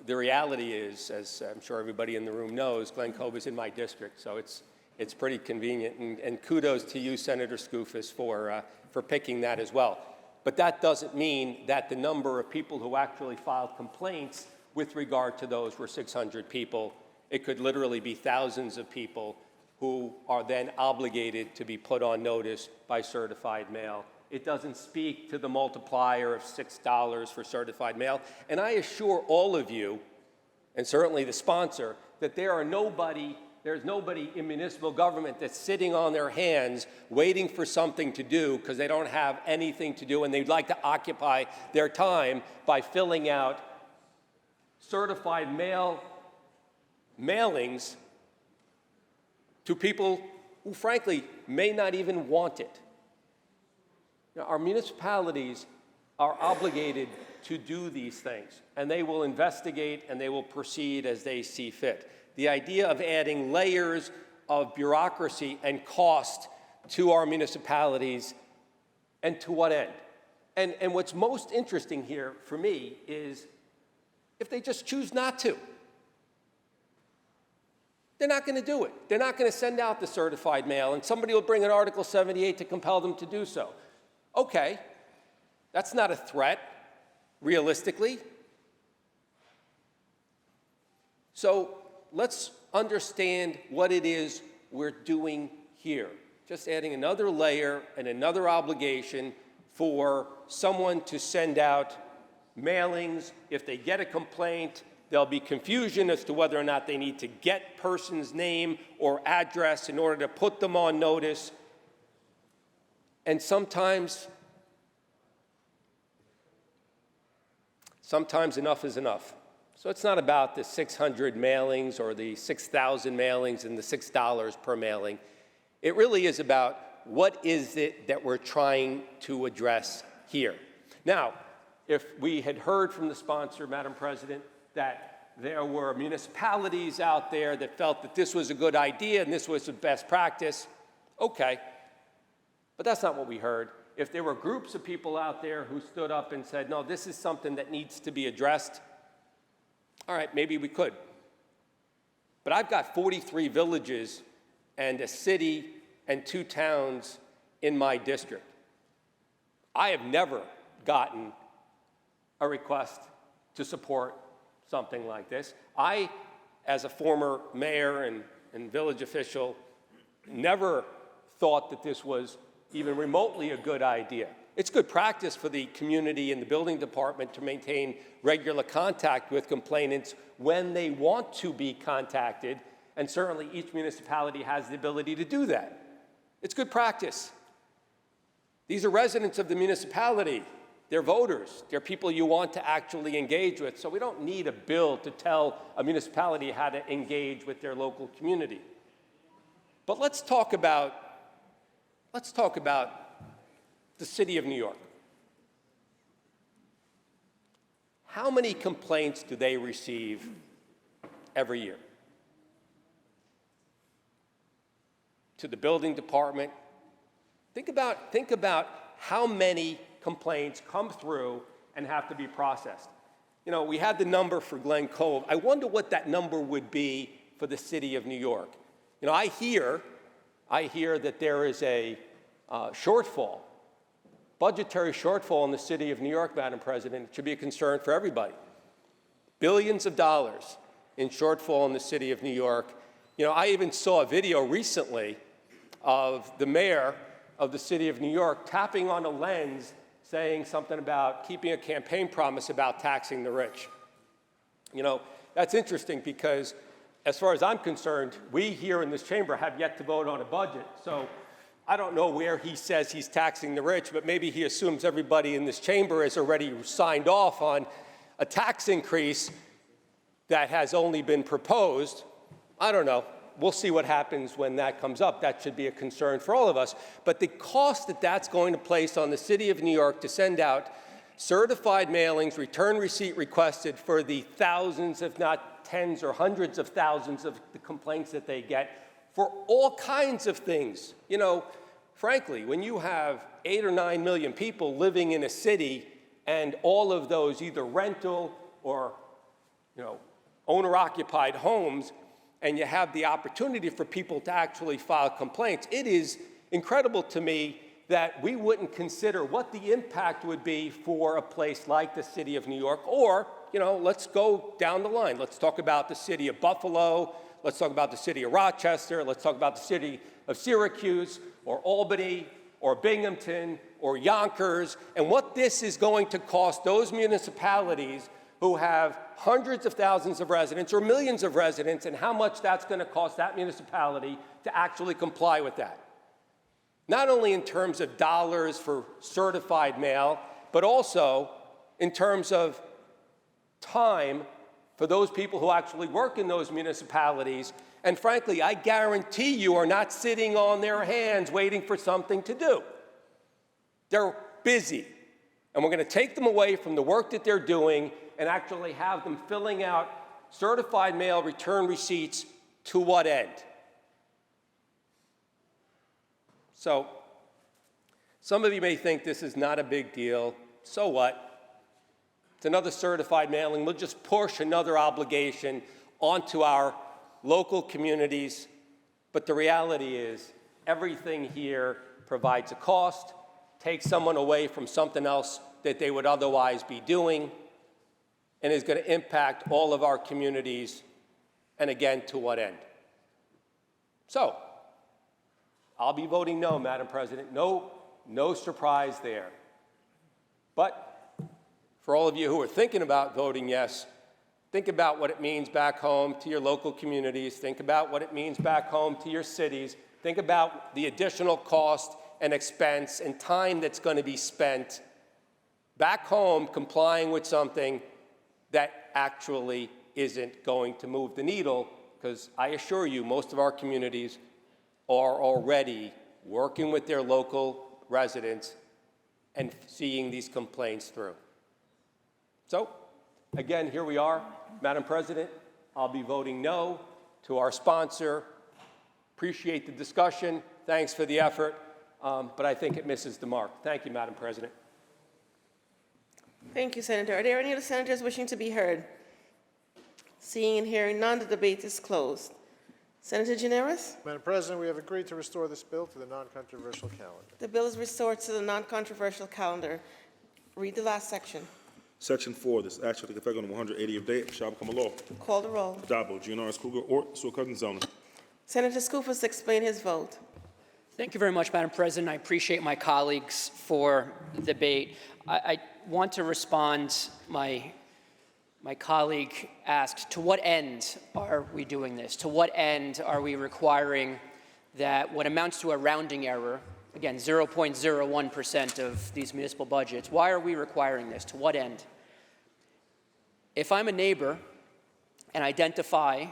The reality is, as I'm sure everybody in the room knows, Glen Cove is in my district, so it's pretty convenient. And kudos to you, Senator Skoufis, for picking that as well. But that doesn't mean that the number of people who actually filed complaints with regard to those were 600 people. It could literally be thousands of people who are then obligated to be put on notice by certified mail. It doesn't speak to the multiplier of $6 for certified mail. And I assure all of you, and certainly the sponsor, that there's nobody in municipal government that's sitting on their hands waiting for something to do because they don't have anything to do and they'd like to occupy their time by filling out certified mailings to people who, frankly, may not even want it. Now, our municipalities are obligated to do these things, and they will investigate and they will proceed as they see fit. The idea of adding layers of bureaucracy and cost to our municipalities, and to what end? And what's most interesting here for me is if they just choose not to. They're not going to do it. They're not going to send out the certified mail, and somebody will bring an Article 78 to compel them to do so. Okay, that's not a threat, realistically. So let's understand what it is we're doing here. Just adding another layer and another obligation for someone to send out mailings if they get a complaint There'll be confusion as to whether or not they need to get person's name or address in order to put them on notice. And sometimes enough is enough. So it's not about the 600 mailings or the 6,000 mailings and the $6 per mailing. It really is about what is it that we're trying to address here. Now, if we had heard from the sponsor, Madam President, that there were municipalities out there that felt that this was a good idea and this was the best practice, okay. But that's not what we heard. If there were groups of people out there who stood up and said, no, this is something that needs to be addressed, all right, maybe we could. But I've got 43 villages and a city and 2 towns in my district. I have never gotten a request to support something like this. I, as a former mayor and village official, never thought that this was even remotely a good idea. It's good practice for the community and the building department to maintain regular contact with complainants when they want to be contacted, and certainly each municipality has the ability to do that. It's good practice. These are residents of the municipality. They're voters. They're people you want to actually engage with. So we don't need a bill to tell a municipality how to engage with their local community. But let's talk about the city of New York. How many complaints do they receive every year? To the building department. Think about how many complaints come through and have to be processed. You know, we had the number for Glen Cove. I wonder what that number would be for the city of New York. You know, I hear that there is a shortfall, budgetary shortfall in the city of New York, Madam President. It should be a concern for everybody. Billions of dollars in shortfall in the city of New York. You know, I even saw a video recently of the mayor of the city of New York tapping on a lens saying something about keeping a campaign promise about taxing the rich. You know, that's interesting because as far as I'm concerned, we here in this chamber have yet to vote on a budget. So I don't know where he says he's taxing the rich, but maybe he assumes everybody in this chamber has already signed off on a tax increase that has only been proposed. I don't know. We'll see what happens when that comes up. That should be a concern for all of us. But the cost that that's going to place on the city of New York to send out certified mailings, return receipt requested for the thousands, if not tens or hundreds of thousands of the complaints that they get for all kinds of things. You know, frankly, when you have 8 or 9 million people living in a city and all of those either rental or, you know, owner-occupied homes, and you have the opportunity for people to actually file complaints, it is incredible to me that we wouldn't consider what the impact would be for a place like the city of New York. Or, you know, let's go down the line. Let's talk about the city of Buffalo. Let's talk about the city of Rochester. Let's talk about the city of Syracuse or Albany or Binghamton or Yonkers, and what this is going to cost those municipalities who have hundreds of thousands of residents or millions of residents, and how much that's going to cost that municipality to actually comply with that. Not only in terms of dollars for certified mail, but also in terms of time for those people who actually work in those municipalities. And frankly, I guarantee you are not sitting on their hands waiting for something to do. They're busy. And we're going to take them away from the work that they're doing and actually have them filling out certified mail return receipts. To what end? So, some of you may think this is not a big deal. So what? It's another certified mailing. We'll just push another obligation onto our local communities. But the reality is, everything here provides a cost, takes someone away from something else that they would otherwise be doing, and is going to impact all of our communities, and again, to what end? So, I'll be voting no, Madam President. No surprise there. But for all of you who are thinking about voting yes, Think about what it means back home to your local communities. Think about what it means back home to your cities. Think about the additional cost and expense and time that's going to be spent back home complying with something that actually isn't going to move the needle, because I assure you, most of our communities are already working with their local residents and seeing these complaints through. So, again, here we are. Madam President, I'll be voting no to our sponsor. Appreciate the discussion. Thanks for the effort, but I think it misses the mark. Thank you, Madam President. Thank you, Senator. Are there any other senators wishing to be heard? Seeing and hearing none, the debate is closed. Senator Gineris? Madam President, we have agreed to restore this bill to the non-controversial calendar. The bill is restored to the non-controversial calendar. Read the last section. Section 4, this act shall take effect on the 180th day, shall become a law. Call the roll. Dabo, GNRS Kruger, or Sewell Cousins zoning. Senator Skoufis to explain his vote. Thank you very much, Madam President. I appreciate my colleagues for the debate. I want to respond. My colleague asked, to what end are we doing this? To what end are we requiring that what amounts to a rounding error, again, 0.01% of these municipal budgets, why are we requiring this? To what end? If I'm a neighbor and identify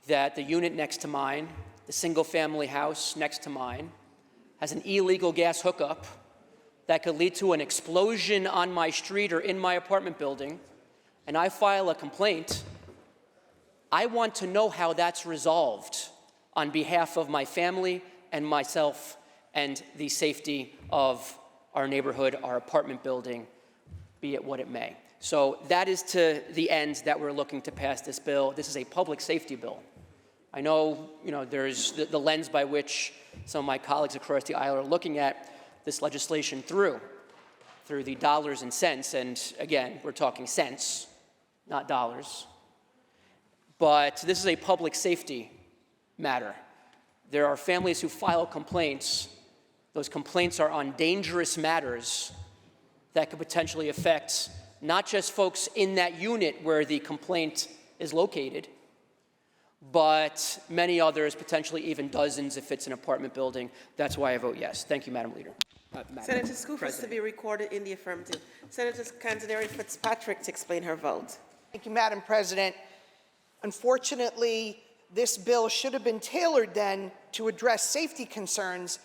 that the unit next to mine, the single-family house next to mine, has an illegal gas hookup that could lead to an explosion on my street or in my apartment building, and I file a complaint, I want to know how that's resolved on behalf of my family and myself and the safety of our neighborhood, our apartment building, be it what it may. So that is to the end that we're looking to pass this bill. This is a public safety bill. I know, there's the lens by which some of my colleagues across the aisle are looking at this legislation through the dollars and cents, and again, we're talking cents, not dollars. But this is a public safety matter. There are families who file complaints. Those complaints are on dangerous matters that could potentially affect not just folks in that unit where the complaint is located, but many others, potentially even dozens if it's an apartment building. That's why I vote yes. Thank you, Madam Leader. Senator Skoufis to be recorded in the affirmative. Senator Canzoneri Fitzpatrick to explain her vote. Thank you, Madam President. Unfortunately, this bill should have been tailored then to address safety concerns,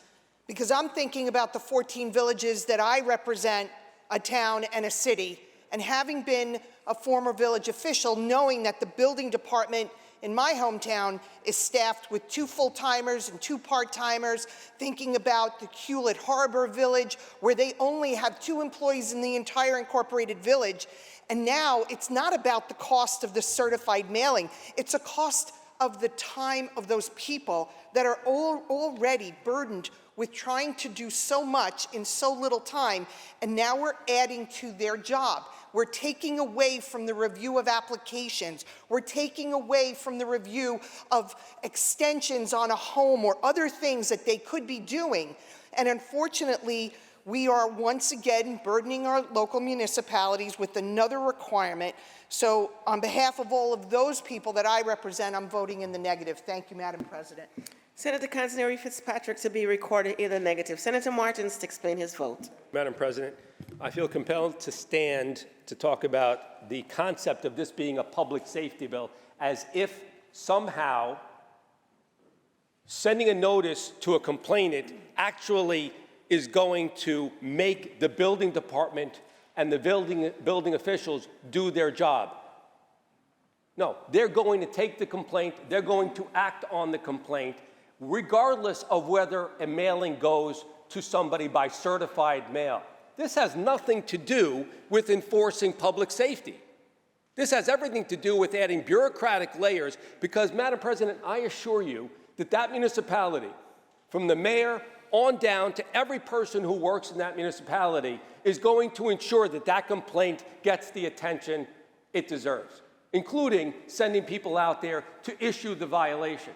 because I'm thinking about the 14 villages that I represent, a town and a city, and having been a former village official, knowing that the building department in my hometown is staffed with 2 full-timers and 2 part-timers, thinking about the Hewlett Harbor Village, where they only have 2 employees in the entire incorporated village. And now it's not about the cost of the certified mailing. It's a cost of the time of those people that are already burdened with trying to do so much in so little time, and now we're adding to their job. We're taking away from the review of applications. We're taking away from the review of extensions on a home or other things that they could be doing. And unfortunately, we are once again burdening our local municipalities with another requirement. So on behalf of all of those people that I represent, I'm voting in the negative. Thank you, Madam President. Senator Canzoneri Fitzpatrick to be recorded in the negative. Senator Martins to explain his vote. Madam President, I feel compelled to stand to talk about the concept of this being a public safety bill, as if somehow sending a notice to a complainant actually is going to make the building department and the building officials do their job. No, they're going to take the complaint, they're going to act on the complaint, regardless of whether a mailing goes to somebody by certified mail. This has nothing to do with enforcing public safety. This has everything to do with adding bureaucratic layers, because, Madam President, I assure you that that municipality, from the mayor on down to every person who works in that municipality, is going to ensure that that complaint gets the attention it deserves, including sending people out there to issue the violation.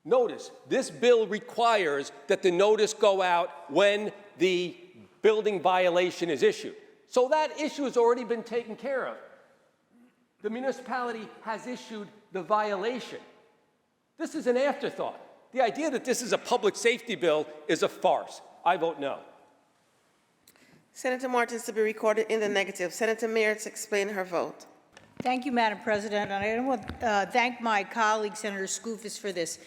Notice, this bill requires that the notice go out when the building violation is issued. So that issue has already been taken care of. The municipality has issued the violation. This is an afterthought. The idea that this is a public safety bill is a farce. I vote no. Senator Martins to be recorded in the negative. Senator Mayer to explain her vote. Thank you, Madam President, and I want to thank my colleague, Senator Skoufis, for this.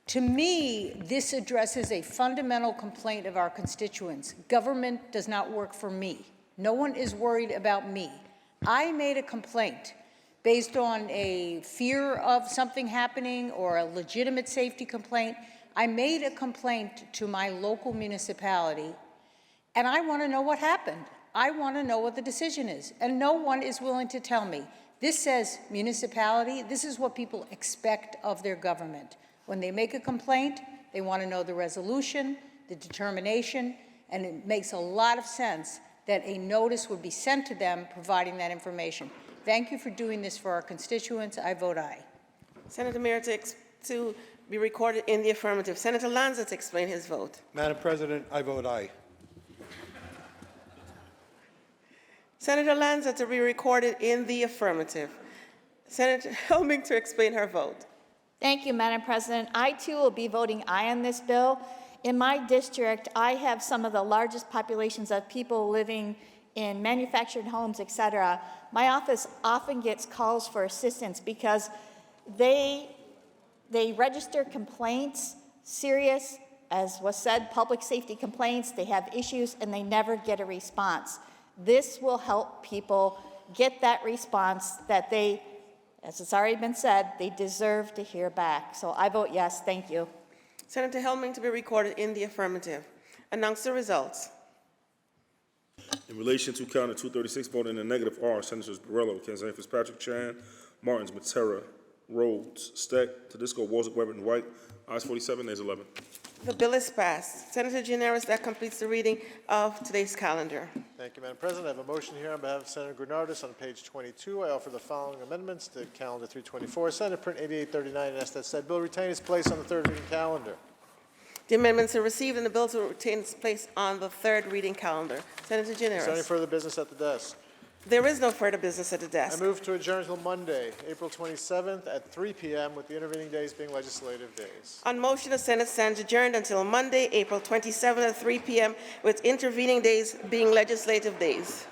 To me, this addresses a fundamental complaint of our constituents. Government does not work for me. No one is worried about me. I made a complaint based on a fear of something happening or a legitimate safety complaint. I made a complaint to my local municipality, and I want to know what happened. I want to know what the decision is, and no one is willing to tell me. This says municipality. This is what people expect of their government. When they make a complaint, they want to know the resolution, the determination, and it makes a lot of sense that a notice would be sent to them providing that information. Thank you for doing this for our constituents. I vote aye. Senator Mayer to be recorded in the affirmative. Senator Lanza to explain his vote. Madam President, I vote aye. Senator Lanza to be recorded in the affirmative. Senator Helming to explain her vote. Thank you, Madam President. I, too, will be voting aye on this bill. In my district, I have some of the largest populations of people living in manufactured homes, et cetera. My office often gets calls for assistance because they register complaints, serious, as was said, public safety complaints. They have issues, and they never get a response. This will help people get that response that they, as it's already been said, they deserve to hear back. So I vote yes. Thank you. Senator Helming to be recorded in the affirmative. Announce the results. In relation to County 236, voting in the negative are Senators Borrello, Kanzani, Fitzpatrick, Chan, Martins, Matera, Rhodes, Steck, Tedisco, Walzak, Weber, and White. Ayes 47, nays 11. The bill is passed. Senator Gianaris, that completes the reading of today's calendar. Thank you, Madam President. I have a motion here on behalf of Senator Granardis on page 22. I offer the following amendments to Calendar 324, Senate Print 8839, and ask that said bill retain its place on the third reading calendar. The amendments are received and the bill will retain its place on the third reading calendar. Senator Is there any Gianaris. further business at the desk? There is no further business at the desk. I move to adjourn until Monday, April 27th at 3 p.m., with the intervening days being legislative days. On motion, the Senate stands adjourned until Monday, April 27th at 3 p.m., with intervening days being legislative days.